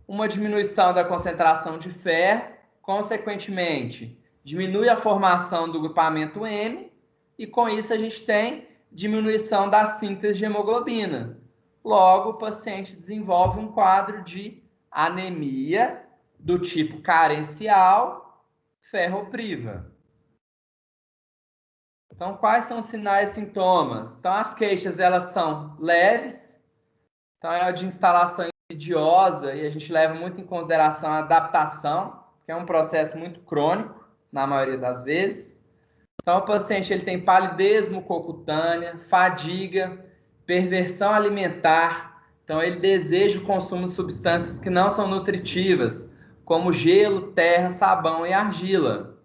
S1: uma diminuição da concentração de ferro, consequentemente, diminui a formação do grupamento M, e com isso a gente tem diminuição da síntese de hemoglobina. Logo, o paciente desenvolve um quadro de anemia do tipo carencial ferropriva. Então, quais são os sinais e sintomas? Então, as queixas elas são leves, então é de instalação insidiosa, e a gente leva muito em consideração a adaptação, que é um processo muito crônico, na maioria das vezes. Então, o paciente ele tem palidez mucocutânea, fadiga, perversão alimentar. Então, ele deseja o consumo de substâncias que não são nutritivas, como gelo, terra, sabão e argila.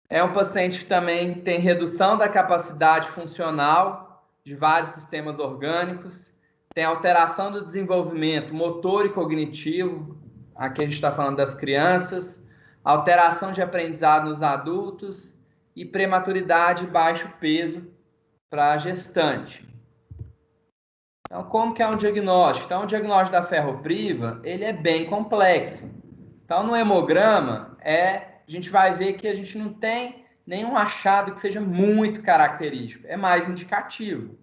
S1: É um paciente que também tem redução da capacidade funcional de vários sistemas orgânicos, tem alteração do desenvolvimento motor e cognitivo, aqui a gente está falando das crianças, alteração de aprendizado nos adultos e prematuridade e baixo peso para a gestante. Então, como que é um diagnóstico? Então, o diagnóstico da ferropriva, ele é bem complexo. Então, no hemograma, a gente vai ver que a gente não tem nenhum achado que seja muito característico, é mais indicativo.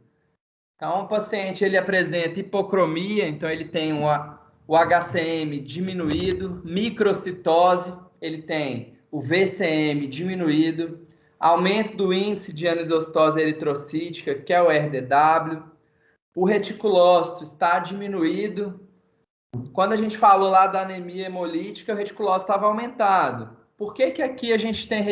S1: Então, o paciente ele apresenta hipocromia, então ele tem o HCM diminuído, microcitose, ele tem o VCM diminuído, aumento do índice de anisostose eritrocítica, que é o RDW, o reticulócito está diminuído. Quando a gente falou lá da anemia hemolítica, o reticulócito estava aumentado. Por que que aqui a gente tem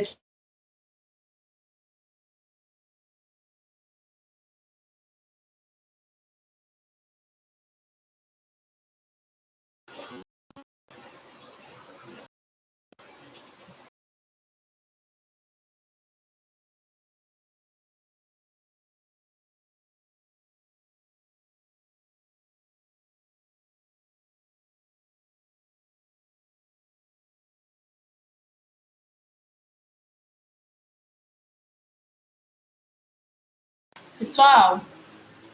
S2: Pessoal,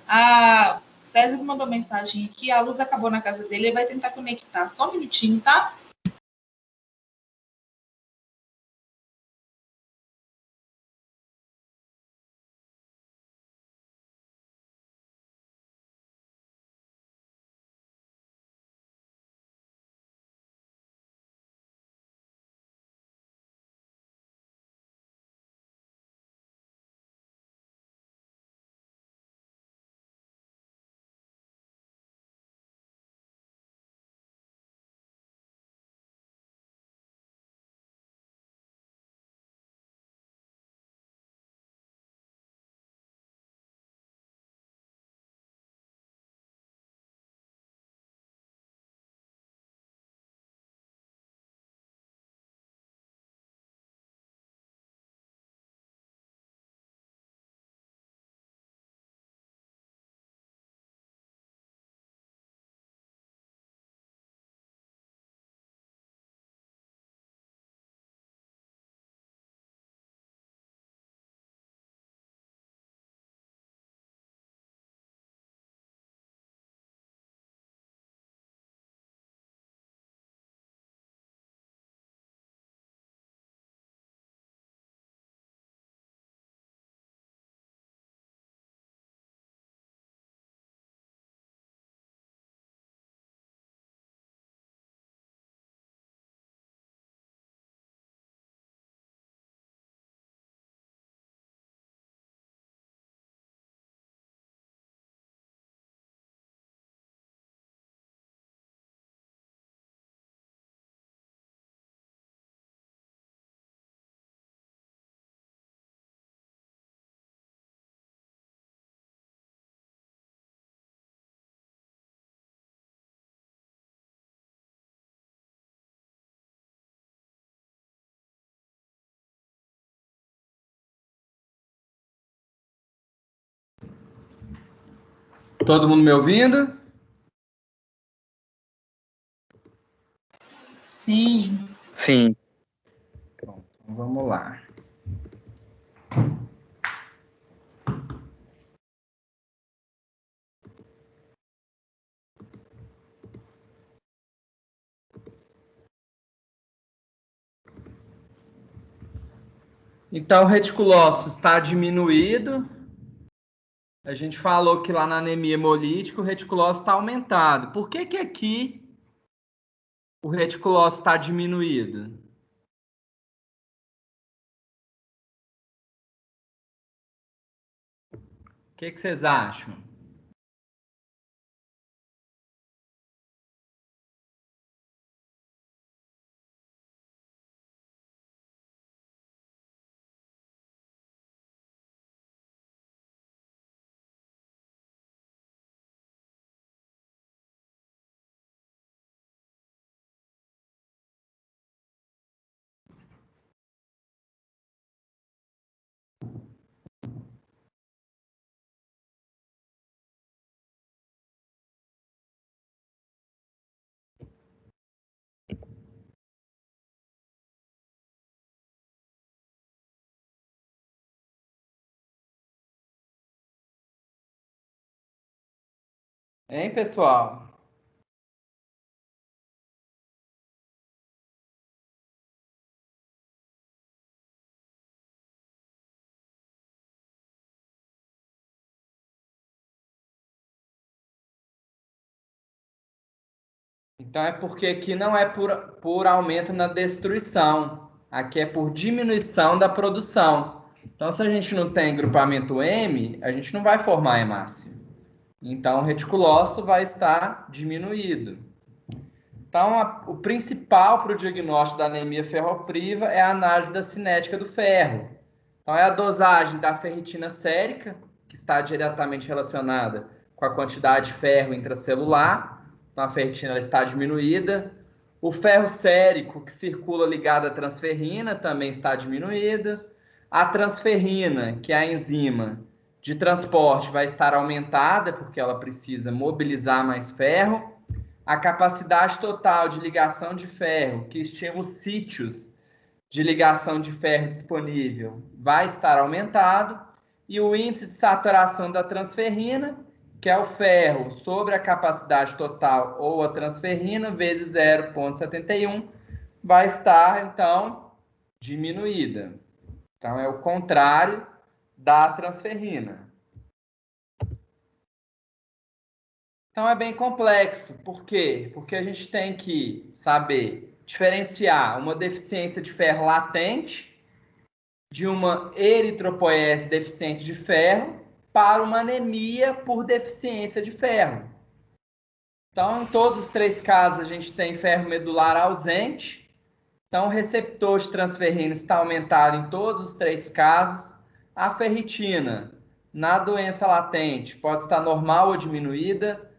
S2: a César mandou mensagem aqui, a luz acabou na casa dele, ele vai tentar conectar. Só um minutinho, tá?
S1: Todo mundo me ouvindo?
S2: Sim.
S3: Sim.
S1: Bom, então vamos lá. Então, o reticulócito está diminuído. A gente falou que lá na anemia hemolítica o reticulócito está aumentado. Por que que aqui o reticulócito está diminuído? O que que vocês acham? Hein, pessoal? Então é porque aqui não é por aumento na destruição, aqui é por diminuição da produção. Então, se a gente não tem grupamento M, a gente não vai formar hemácia. Então, o reticulócito vai estar diminuído. Então, o principal para o diagnóstico da anemia ferropriva é a análise da cinética do ferro. Então, é a dosagem da ferritina sérica, que está diretamente relacionada com a quantidade de ferro intracelular. Então, a ferritina está diminuída. O ferro sérico, que circula ligado à transferrina, também está diminuída. A transferrina, que é a enzima de transporte, vai estar aumentada, porque ela precisa mobilizar mais ferro. A capacidade total de ligação de ferro, que estima os sítios de ligação de ferro disponível, vai estar aumentado. e o índice de saturação da transferrina, que é o ferro sobre a capacidade total ou a transferrina, vezes 0,71, vai estar, então, diminuída. Então, é o contrário da transferrina. Então, é bem complexo. Por quê? Porque a gente tem que saber diferenciar uma deficiência de ferro latente de uma eritropoiese deficiente de ferro para uma anemia por deficiência de ferro. Então, em todos os 3 casos, a gente tem ferro medular ausente. Então, o receptor de transferrina está aumentado em todos os 3 casos. A ferritina, na doença latente, pode estar normal ou diminuída.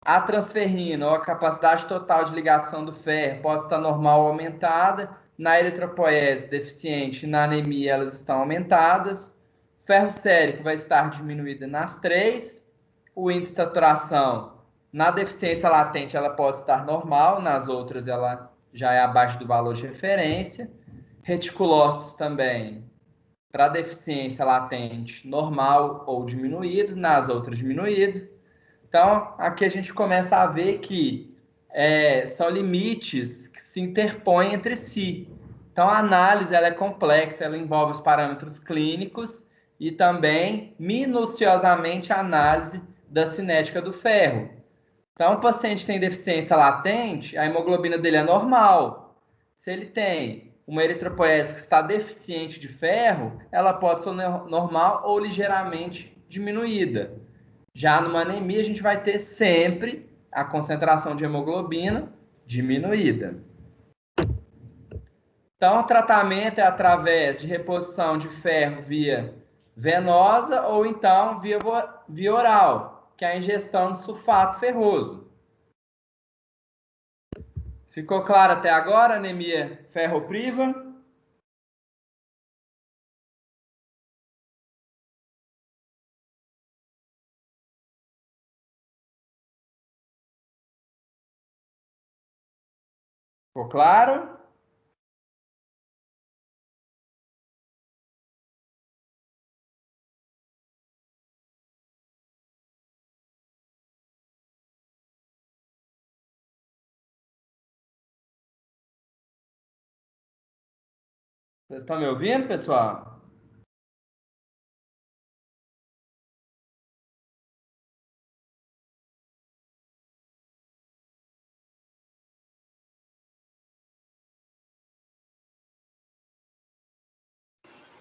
S1: A transferrina, ou a capacidade total de ligação do ferro, pode estar normal ou aumentada. Na eritropoiese deficiente e na anemia, elas estão aumentadas. Ferro sérico vai estar diminuída nas 3. O índice de saturação, na deficiência latente, ela pode estar normal. Nas outras, ela já é abaixo do valor de referência. Reticulócitos também, para deficiência latente, normal ou diminuído. Nas outras, diminuído. Então, aqui a gente começa a ver que são limites que se interpõem entre si. Então, a análise ela é complexa, ela envolve os parâmetros clínicos e também, minuciosamente, a análise da cinética do ferro. Então, o paciente tem deficiência latente, a hemoglobina dele é normal. Se ele tem uma eritropoiese que está deficiente de ferro, ela pode ser normal ou ligeiramente diminuída. Já numa anemia, a gente vai ter sempre a concentração de hemoglobina diminuída. Então, o tratamento é através de reposição de ferro via venosa ou então via oral, que é a ingestão de sulfato ferroso. Ficou claro até agora, anemia ferropriva? Ficou claro? Vocês estão me ouvindo, pessoal?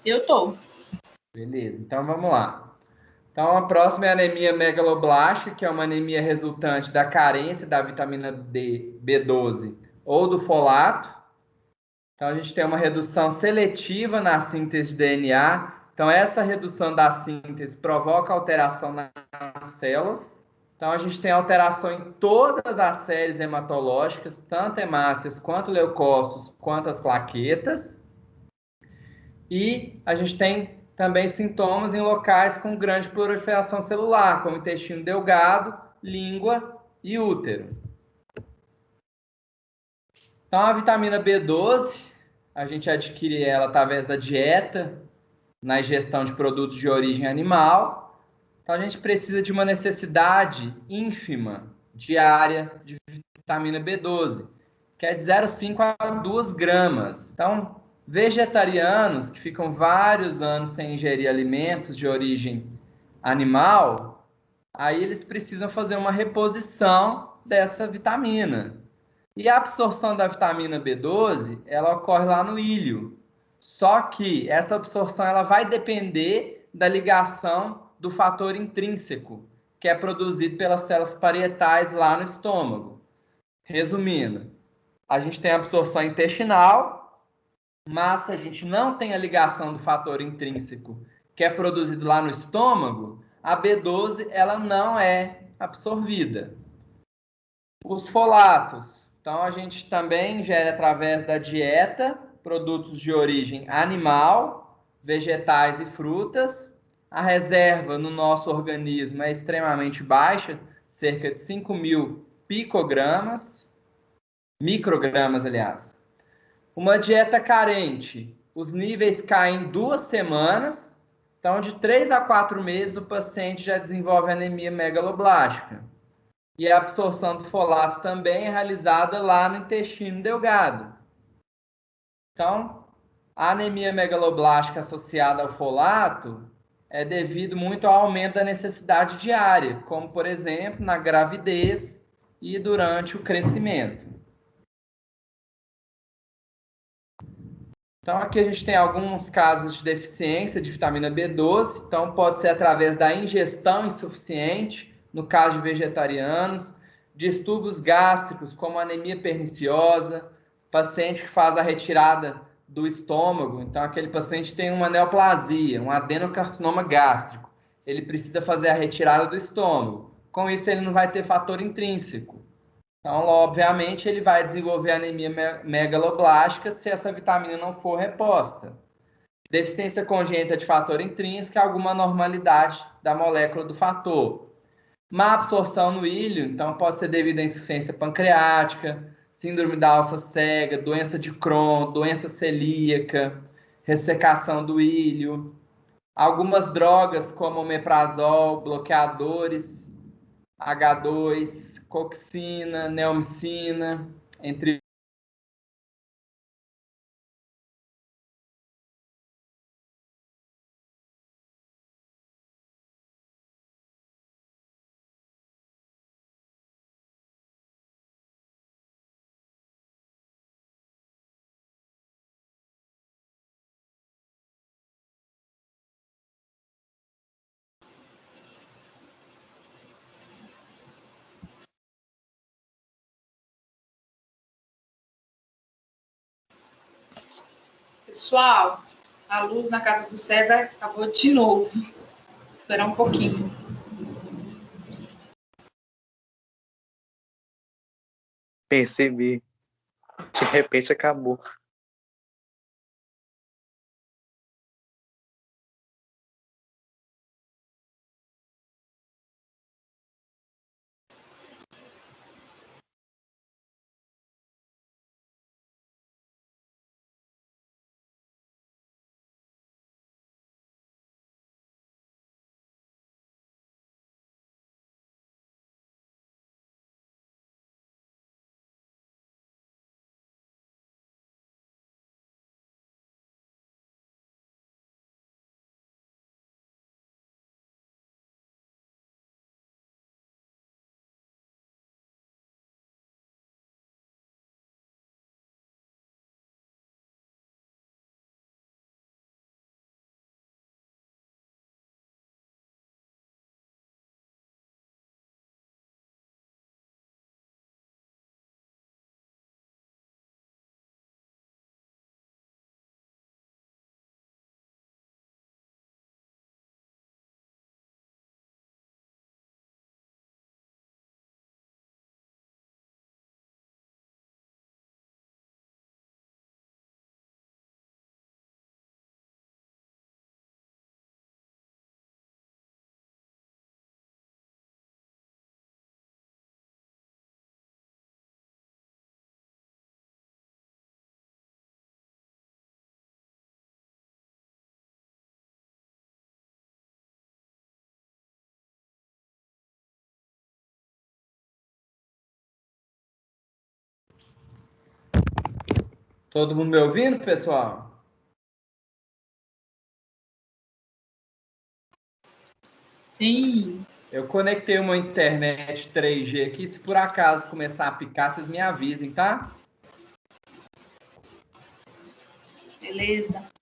S2: Eu tô.
S1: Beleza, então vamos lá. Então, a próxima é a anemia megaloblástica, que é uma anemia resultante da carência da vitamina D, B12 ou do folato. Então, a gente tem uma redução seletiva na síntese de DNA. Então, essa redução da síntese provoca alteração nas células. Então, a gente tem alteração em todas as séries hematológicas, tanto hemácias quanto leucócitos, quanto as plaquetas. E a gente tem também sintomas em locais com grande proliferação celular, como intestino delgado, língua e útero. Então, a vitamina B12, a gente adquire ela através da dieta, na ingestão de produtos de origem animal. Então, a gente precisa de uma necessidade ínfima diária de vitamina B12, que é de 0,5 a 2 gramas. Então, vegetarianos que ficam vários anos sem ingerir alimentos de origem animal, aí eles precisam fazer uma reposição dessa vitamina. E a absorção da vitamina B12, ela ocorre lá no ilho. Só que essa absorção ela vai depender da ligação do fator intrínseco, que é produzido pelas células parietais lá no estômago. Resumindo, a gente tem a absorção intestinal, mas se a gente não tem a ligação do fator intrínseco, que é produzido lá no estômago, a B12 ela não é absorvida. Os folatos, então a gente também ingere através da dieta produtos de origem animal, vegetais e frutas. A reserva no nosso organismo é extremamente baixa, cerca de 5.000 picogramas, microgramas, aliás. Uma dieta carente, os níveis caem em 2 semanas. Então, de 3 a 4 meses, o paciente já desenvolve anemia megaloblástica. E a absorção do folato também é realizada lá no intestino delgado. Então, a anemia megaloblástica associada ao folato é devido muito ao aumento da necessidade diária, como, por exemplo, na gravidez e durante o crescimento. Então, aqui a gente tem alguns casos de deficiência de vitamina B12. Então, pode ser através da ingestão insuficiente, no caso de vegetarianos, distúrbios gástricos, como anemia perniciosa, paciente que faz a retirada do estômago. Então, aquele paciente tem uma neoplasia, um adenocarcinoma gástrico. Ele precisa fazer a retirada do estômago. Com isso, ele não vai ter fator intrínseco. Então, obviamente, ele vai desenvolver anemia megaloblástica se essa vitamina não for reposta. Deficiência congênita de fator intrínseco é alguma anormalidade da molécula do fator. Má absorção no íleo, então pode ser devido à insuficiência pancreática, síndrome da alça cega, doença de Crohn, doença celíaca, ressecação do íleo. Algumas drogas como omeprazol, bloqueadores, H2, coxina, neomicina, entre
S2: Pessoal, a luz na casa do César acabou de novo. Vou esperar um pouquinho.
S3: Percebi. De repente acabou.
S1: Todo mundo me ouvindo, pessoal?
S2: Sim.
S1: Eu conectei uma internet 3G aqui. Se por acaso começar a picar, vocês me avisem, tá?
S2: Beleza.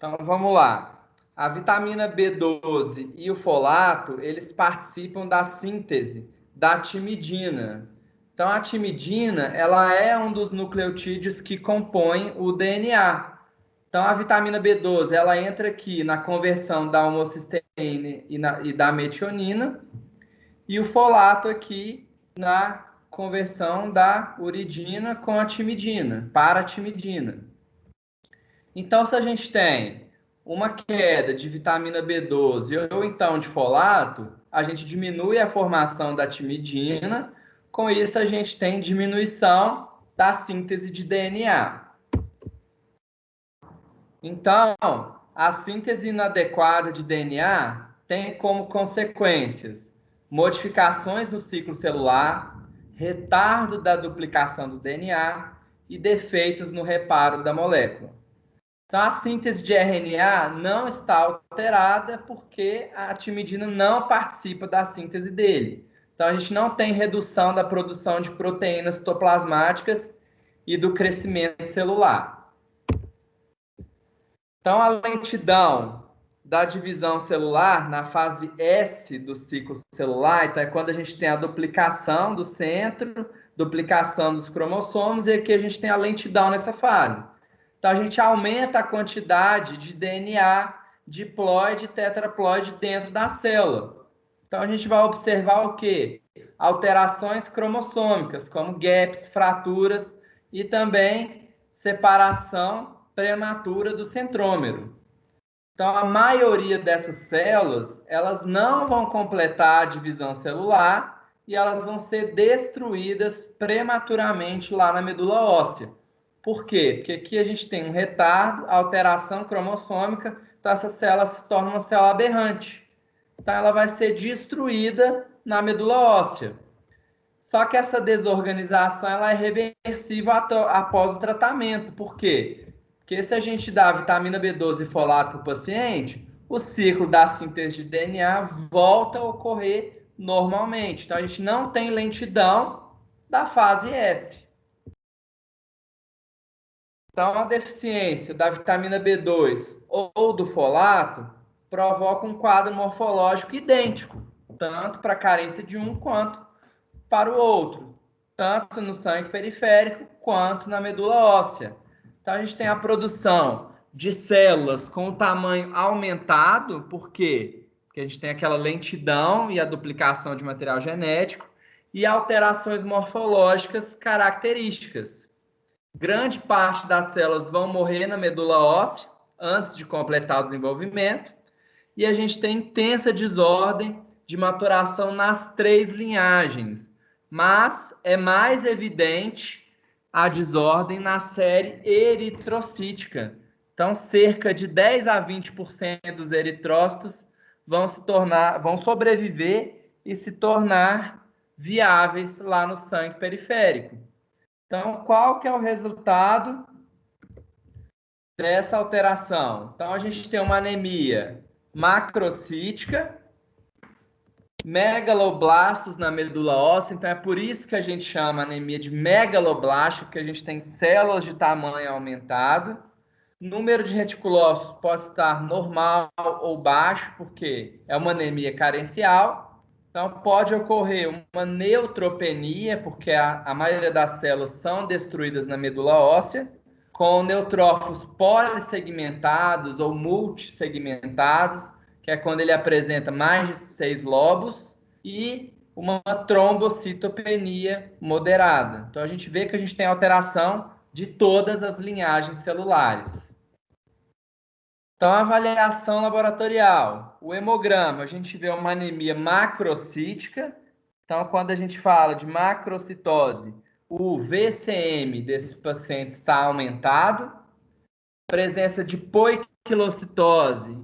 S1: Então vamos lá. A vitamina B12 e o folato, eles participam da síntese da timidina. Então a timidina, ela é um dos nucleotídeos que compõem o DNA. Então a vitamina B12, ela entra aqui na conversão da homocisteína e da metionina, e o folato aqui na conversão da uridina com a timidina, para a timidina. Então, se a gente tem uma queda de vitamina B12 ou então de folato, a gente diminui a formação da timidina, com isso a gente tem diminuição da síntese de DNA. Então, a síntese inadequada de DNA tem como consequências modificações no ciclo celular, retardo da duplicação do DNA e defeitos no reparo da molécula. Então, a síntese de RNA não está alterada porque a timidina não participa da síntese dele. Então, a gente não tem redução da produção de proteínas citoplasmáticas e do crescimento celular. Então, a lentidão da divisão celular na fase S do ciclo celular, então é quando a gente tem a duplicação do centro, duplicação dos cromossomos, e aqui a gente tem a lentidão nessa fase. Então, a gente aumenta a quantidade de DNA, diploide e tetraploide dentro da célula. Então, a gente vai observar o quê? Alterações cromossômicas, como gaps, fraturas e também separação prematura do centrômero. Então, a maioria dessas células, elas não vão completar a divisão celular e elas vão ser destruídas prematuramente lá na medula óssea. Por quê? Porque aqui a gente tem um retardo, alteração cromossômica, então essa célula se torna uma célula aberrante. Então, ela vai ser destruída na medula óssea. Só que essa desorganização ela é reversível após o tratamento. Por quê? Porque se a gente dá vitamina B12 e folato para o paciente, o ciclo da síntese de DNA volta a ocorrer normalmente. Então, a gente não tem lentidão da fase S. Então, a deficiência da vitamina B2 ou do folato provoca um quadro morfológico idêntico, tanto para a carência de um quanto para o outro, tanto no sangue periférico quanto na medula óssea. Então, a gente tem a produção de células com o tamanho aumentado, por quê? Porque a gente tem aquela lentidão e a duplicação de material genético e alterações morfológicas características. Grande parte das células vão morrer na medula óssea antes de completar o desenvolvimento e a gente tem intensa desordem de maturação nas 3 linhagens, mas é mais evidente a desordem na série eritrocítica. Então, cerca de 10 a 20% dos eritrócitos vão sobreviver e se tornar viáveis lá no sangue periférico. Então, qual que é o resultado dessa alteração? Então, a gente tem uma anemia macrocítica, megaloblastos na medula óssea, então é por isso que a gente chama anemia de megaloblástica, porque a gente tem células de tamanho aumentado. Número de reticulócitos pode estar normal ou baixo, porque é uma anemia carencial. Então, pode ocorrer uma neutropenia, porque a maioria das células são destruídas na medula óssea, com neutrófilos polissegmentados ou multissegmentados, que é quando ele apresenta mais de 6 lobos, e uma trombocitopenia moderada. Então, a gente vê que a gente tem alteração de todas as linhagens celulares. Então, a avaliação laboratorial. O hemograma, a gente vê uma anemia macrocítica. Então, quando a gente fala de macrocitose, o VCM desse paciente está aumentado. Presença de poiquilocitose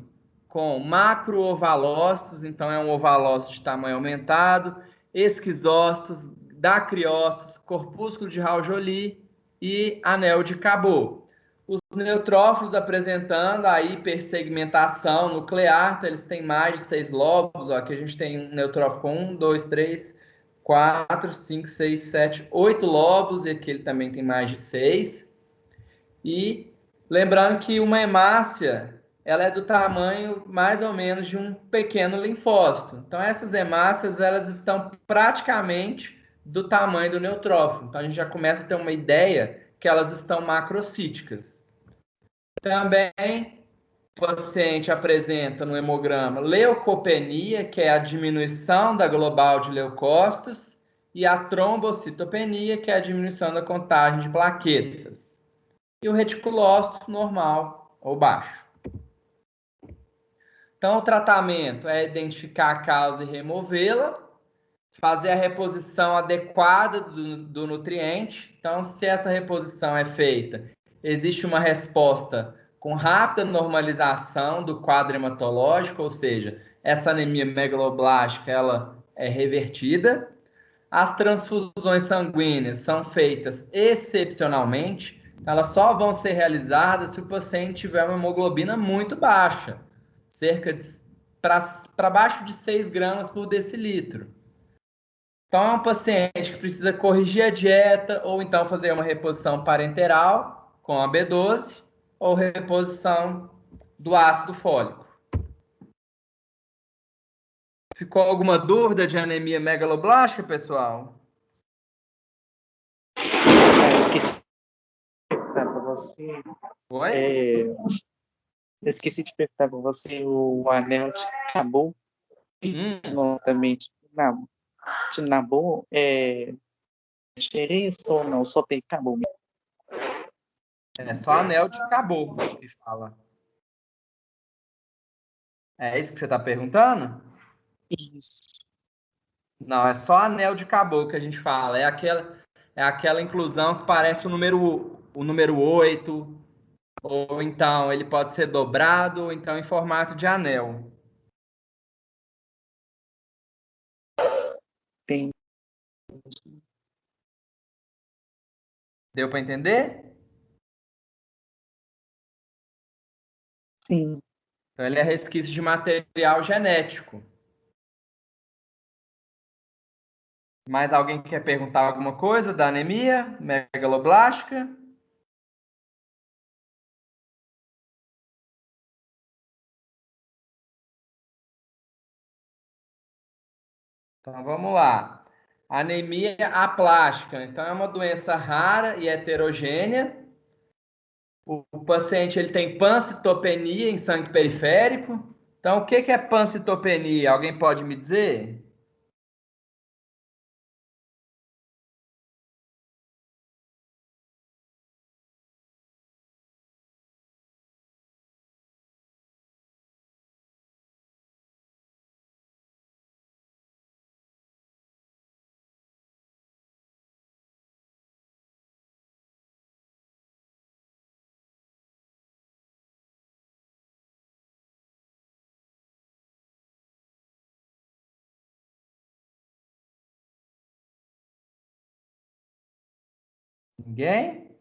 S1: com macroovalócitos, então é um ovalócito de tamanho aumentado, esquizócitos, dacriócitos, corpúsculo de Raul-Joly e anel de Cabot. Os neutrófilos apresentando a hipersegmentação nuclear, então eles têm mais de 6 lobos. Ó, aqui a gente tem um neutrófilo com 1, 2, 3, 4, 5, 6, 7, 8 lobos, e aqui ele também tem mais de 6. E lembrando que uma hemácia, ela é do tamanho mais ou menos de um pequeno linfócito. Então, essas hemácias, elas estão praticamente do tamanho do neutrófilo. Então, a gente já começa a ter uma ideia que elas estão macrocíticas. Também, o paciente apresenta no hemograma leucopenia, que é a diminuição da global de leucócitos, e a trombocitopenia, que é a diminuição da contagem de plaquetas. E o reticulócito normal ou baixo. Então, o tratamento é identificar a causa e removê-la, fazer a reposição adequada do nutriente. Então, se essa reposição é feita, existe uma resposta com rápida normalização do quadro hematológico, ou seja, essa anemia megaloblástica ela é revertida. As transfusões sanguíneas são feitas excepcionalmente, elas só vão ser realizadas se o paciente tiver uma hemoglobina muito baixa, cerca de para baixo de 6 gramas por decilitro. Então, é um paciente que precisa corrigir a dieta ou então fazer uma reposição parenteral com a B12 ou reposição do ácido fólico. Ficou alguma dúvida de anemia megaloblástica, pessoal?
S3: Esqueci de perguntar para você.
S1: Oi?
S3: Eu esqueci de perguntar para você o anel de Nabu. Também de Nabu é diferença ou não? Só tem Nabu mesmo?
S1: É só anel de Cabot que fala. É isso que você está perguntando?
S3: Isso.
S1: Não, é só anel de Cabot que a gente fala. É aquela inclusão que parece o número 8, ou então ele pode ser dobrado, ou então em formato de anel.
S3: Tem.
S1: Deu para entender?
S3: Sim.
S1: Então, ele é resquício de material genético. Mais alguém quer perguntar alguma coisa da anemia megaloblástica? Então, vamos lá. Anemia aplástica. Então, é uma doença rara e heterogênea. O paciente ele tem pancitopenia em sangue periférico. Então, o que é pancitopenia? Alguém pode me dizer? Ninguém?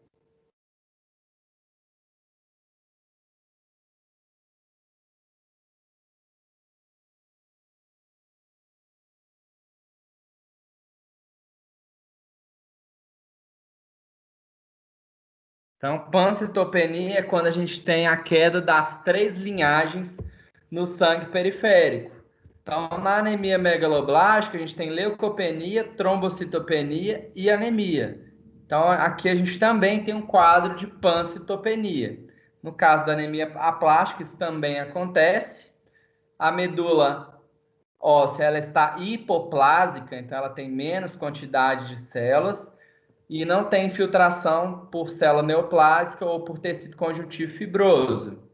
S1: Então, pancitopenia é quando a gente tem a queda das 3 linhagens no sangue periférico. Então, na anemia megaloblástica, a gente tem leucopenia, trombocitopenia e anemia. Então, aqui a gente também tem um quadro de pancitopenia. No caso da anemia aplástica, isso também acontece. A medula óssea ela está hipoplásica, então ela tem menos quantidade de células e não tem infiltração por célula neoplásica ou por tecido conjuntivo fibroso.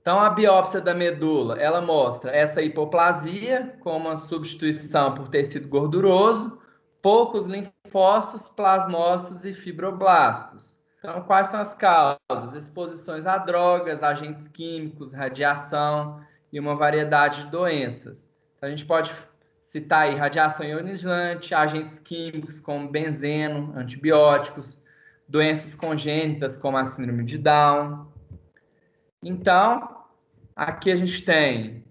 S1: Então, a biópsia da medula, ela mostra essa hipoplasia com uma substituição por tecido gorduroso, poucos linfócitos, plasmócitos e fibroblastos. Então, quais são as causas? Exposições a drogas, agentes químicos, radiação e uma variedade de doenças. Então, a gente pode citar aí radiação ionizante, agentes químicos como benzeno, antibióticos, doenças congênitas como a síndrome de Down. Então, aqui a gente tem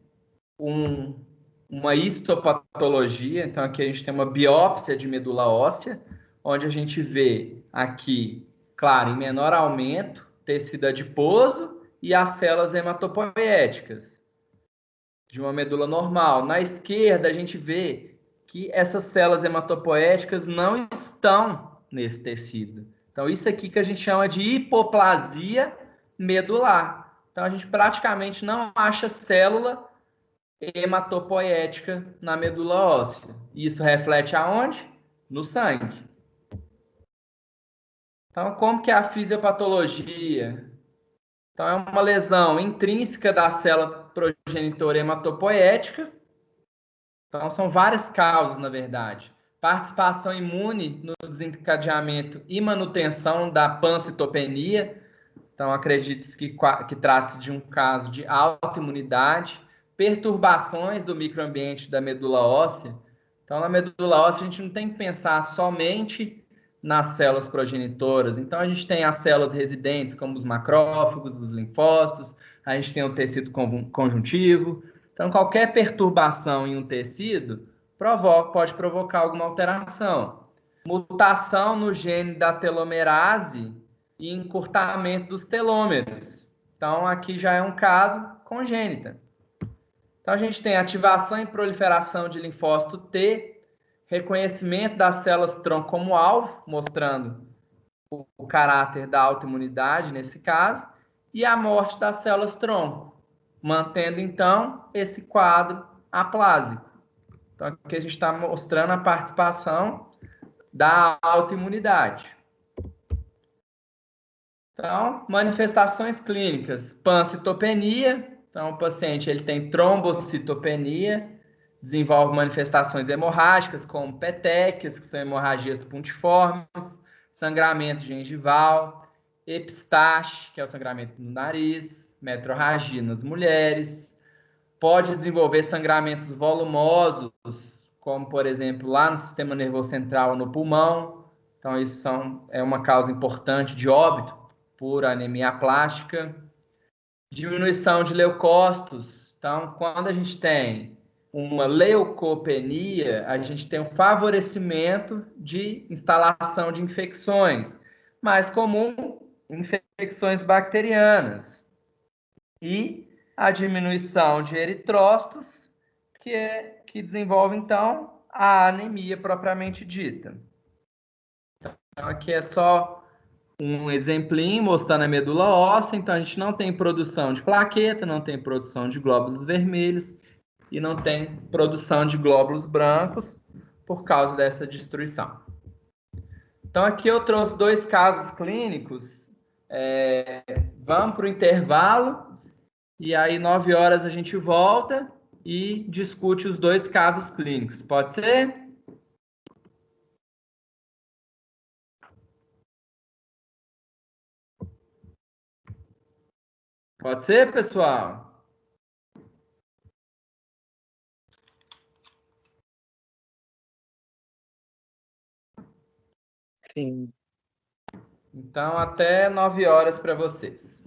S1: uma histopatologia, então aqui a gente tem uma biópsia de medula óssea, onde a gente vê aqui, claro, em menor aumento, tecido adiposo e as células hematopoéticas de uma medula normal. Na esquerda, a gente vê que essas células hematopoéticas não estão nesse tecido. Então, isso aqui que a gente chama de hipoplasia medular. Então, a gente praticamente não acha célula hematopoética na medula óssea. Isso reflete aonde? No sangue. Então, como que é a fisiopatologia Então, é uma lesão intrínseca da célula progenitora hematopoética. Então, são várias causas, na verdade. Participação imune no desencadeamento e manutenção da pancitopenia. Então, acredite-se que trata-se de um caso de autoimunidade. Perturbações do microambiente da medula óssea. Então, na medula óssea, a gente não tem que pensar somente nas células progenitoras. Então, a gente tem as células residentes, como os macrófagos, os linfócitos, a gente tem o tecido conjuntivo. Então, qualquer perturbação em um tecido pode provocar alguma alteração. Mutação no gene da telomerase e encurtamento dos telômeros. Então, aqui já é um caso congênita. Então, a gente tem ativação e proliferação de linfócito T, reconhecimento das células-tronco como alvo, mostrando o caráter da autoimunidade nesse caso, e a morte das células-tronco, mantendo, então, esse quadro aplásico. Então, aqui a gente está mostrando a participação da autoimunidade. Então, manifestações clínicas, pancitopenia. Então, o paciente ele tem trombocitopenia, desenvolve manifestações hemorrágicas, como petequias, que são hemorragias pontiformes, sangramento gengival, epistaxe, que é o sangramento no nariz, metrorragia nas mulheres. Pode desenvolver sangramentos volumosos, como, por exemplo, lá no sistema nervoso central, no pulmão. Então, isso é uma causa importante de óbito por anemia plástica. Diminuição de leucócitos. Então, quando a gente tem uma leucopenia, a gente tem um favorecimento de instalação de infecções. Mais comum, infecções bacterianas. E a diminuição de eritrócitos, que desenvolve, então, a anemia propriamente dita. Então, aqui é só um exemplinho mostrando a medula óssea. Então, a gente não tem produção de plaqueta, não tem produção de glóbulos vermelhos e não tem produção de glóbulos brancos por causa dessa destruição. Então, aqui eu trouxe 2 casos clínicos. Vamos para o intervalo e aí 9 horas a gente volta e discute os 2 casos clínicos. Pode ser? Pode ser, pessoal?
S3: Sim.
S1: Então, até 9 horas para vocês.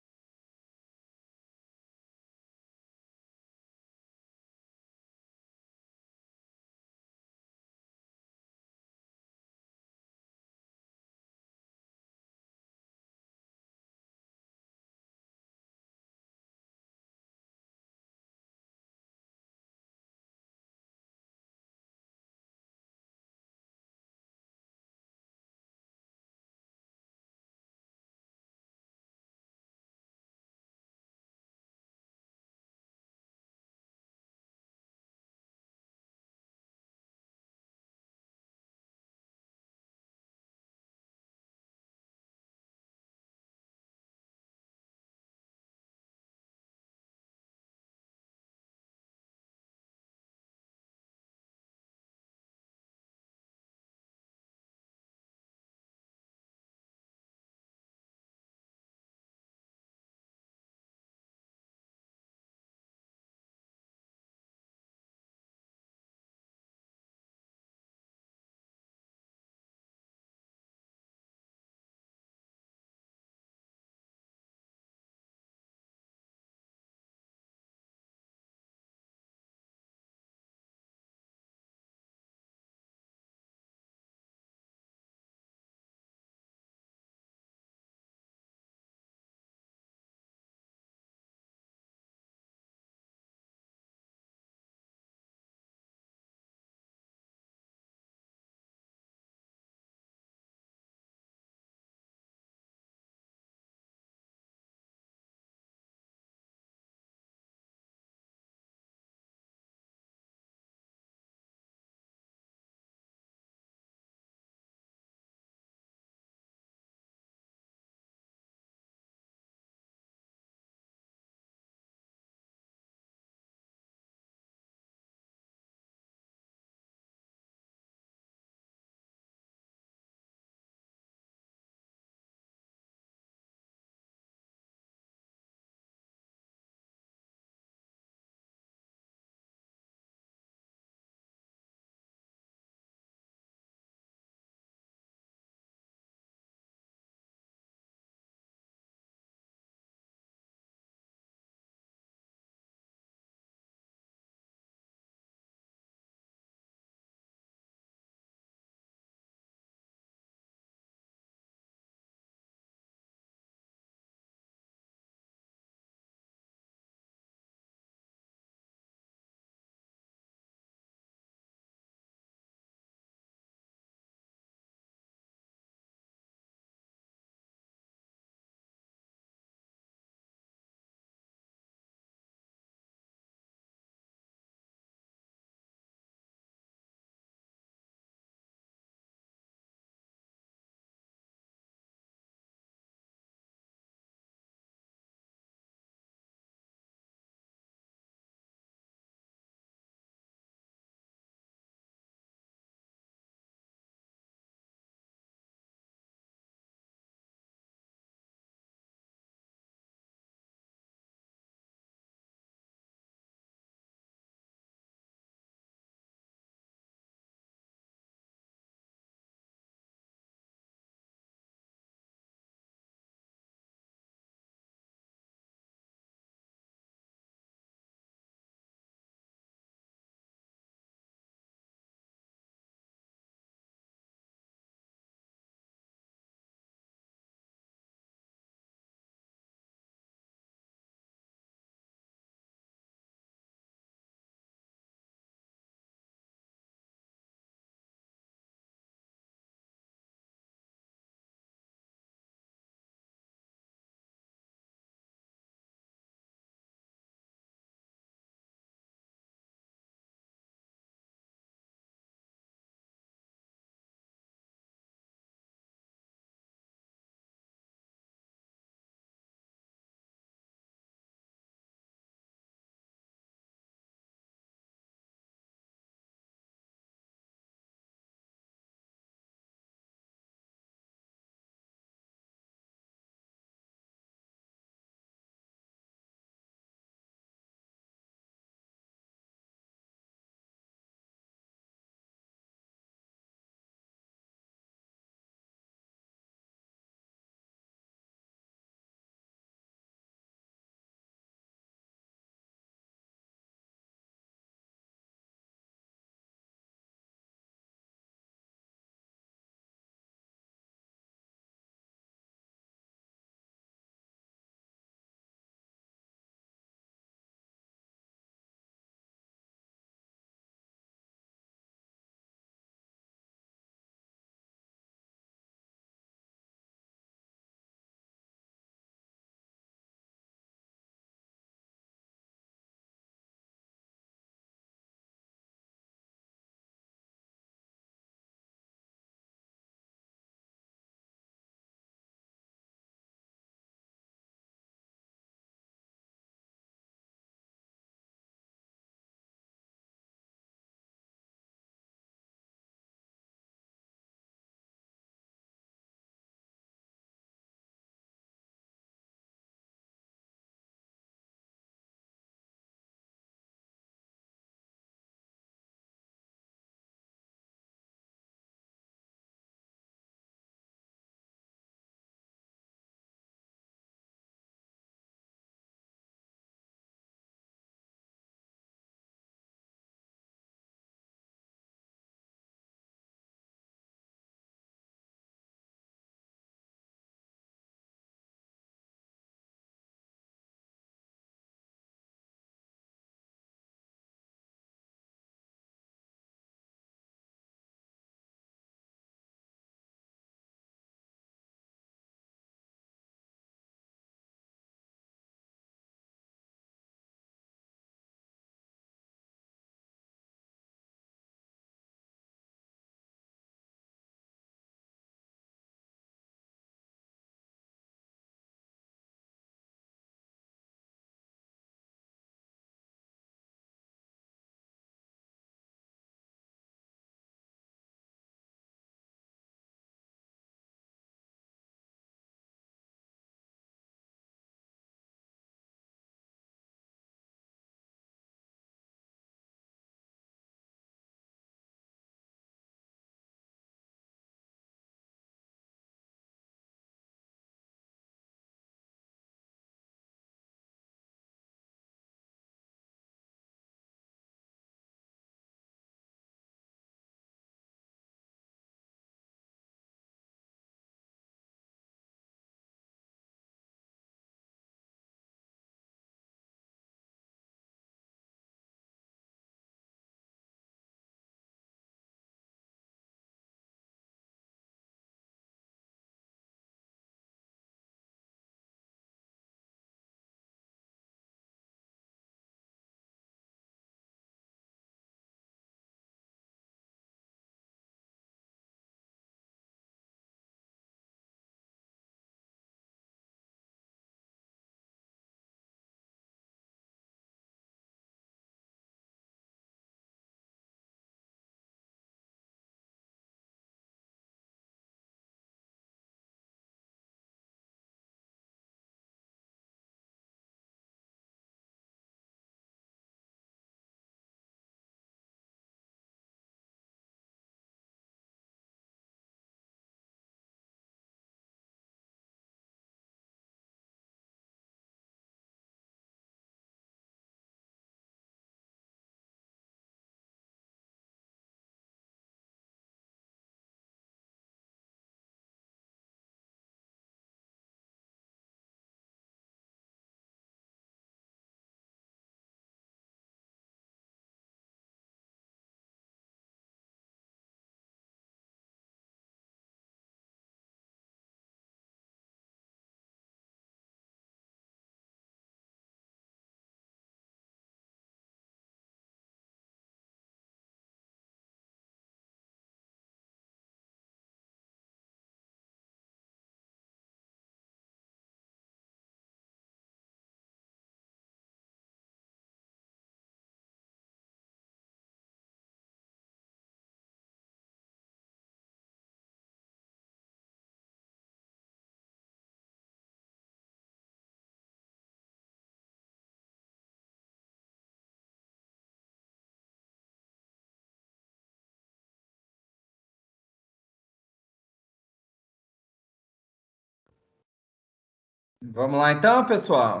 S1: Vamos lá então, pessoal.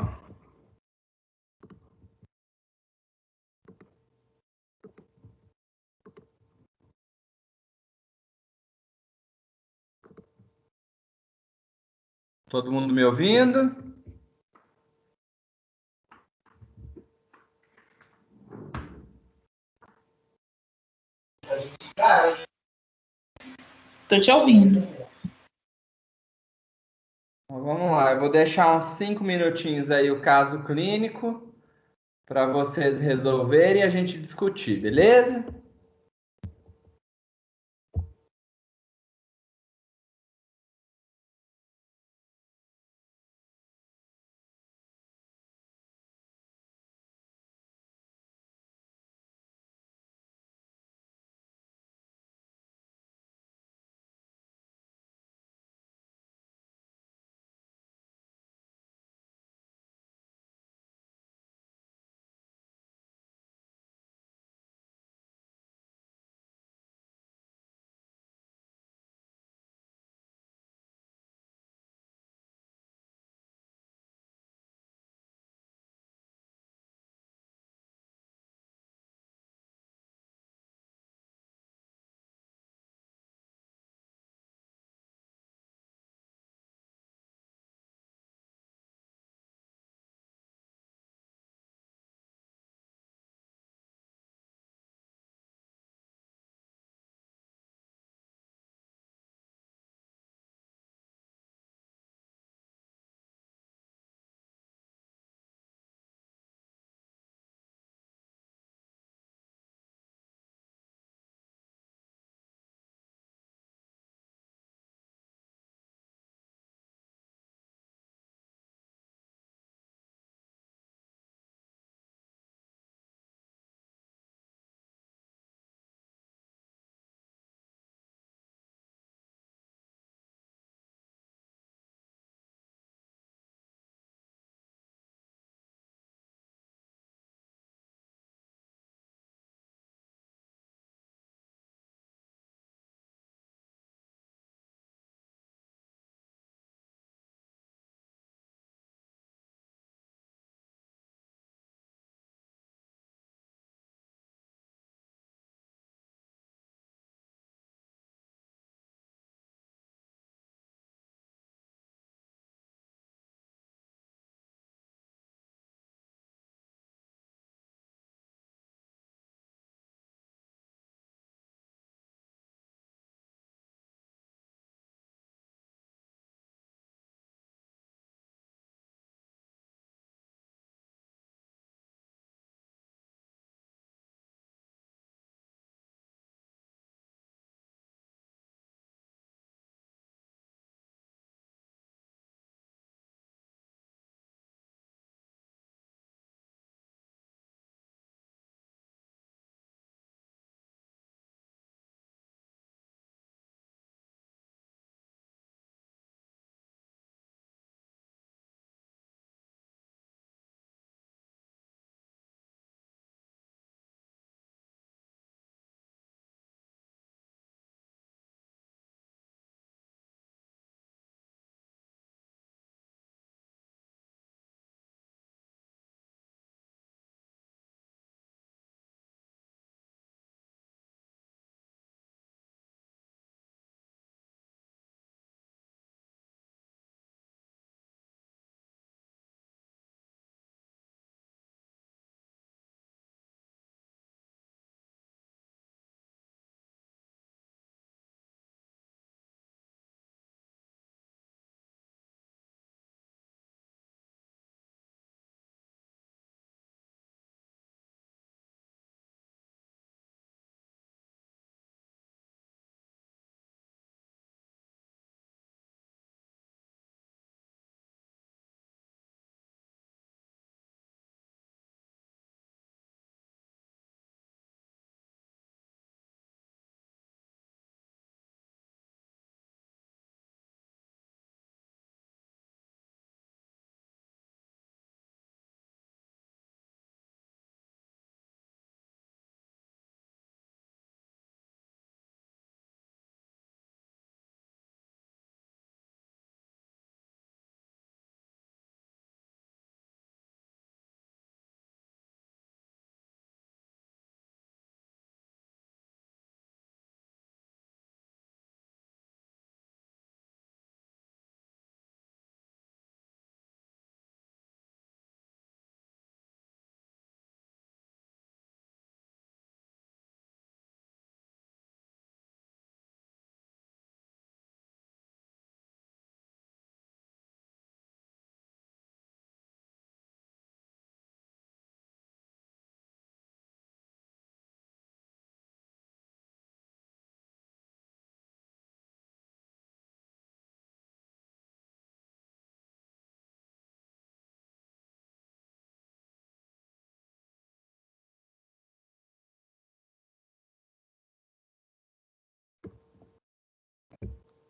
S1: Todo mundo me ouvindo?
S2: Tô te ouvindo.
S1: Vamos lá, eu vou deixar uns 5 minutinhos aí o caso clínico para vocês resolverem e a gente discutir, beleza?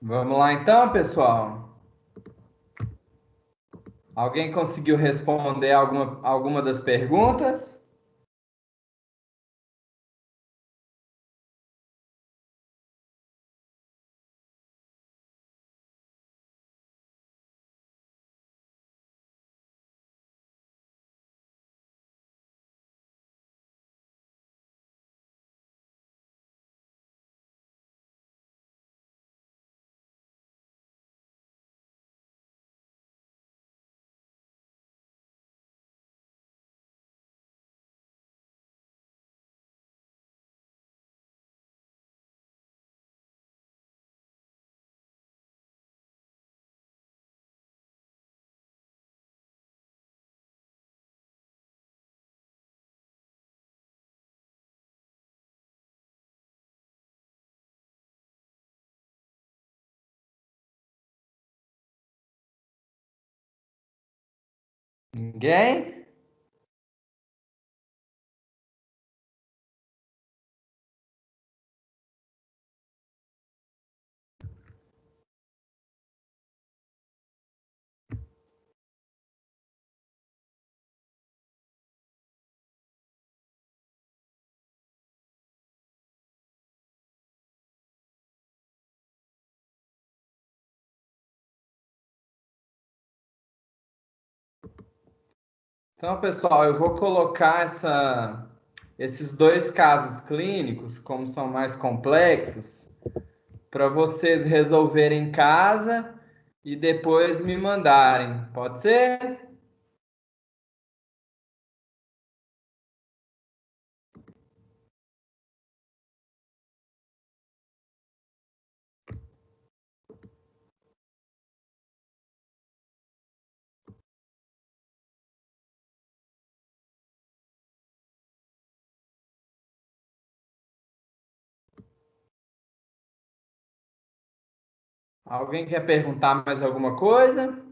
S1: Vamos lá então, pessoal. Alguém conseguiu responder alguma das perguntas? Ninguém? Então, pessoal, eu vou colocar esses dois casos clínicos, como são mais complexos, para vocês resolverem em casa e depois me mandarem. Pode ser? Alguém quer perguntar mais alguma coisa?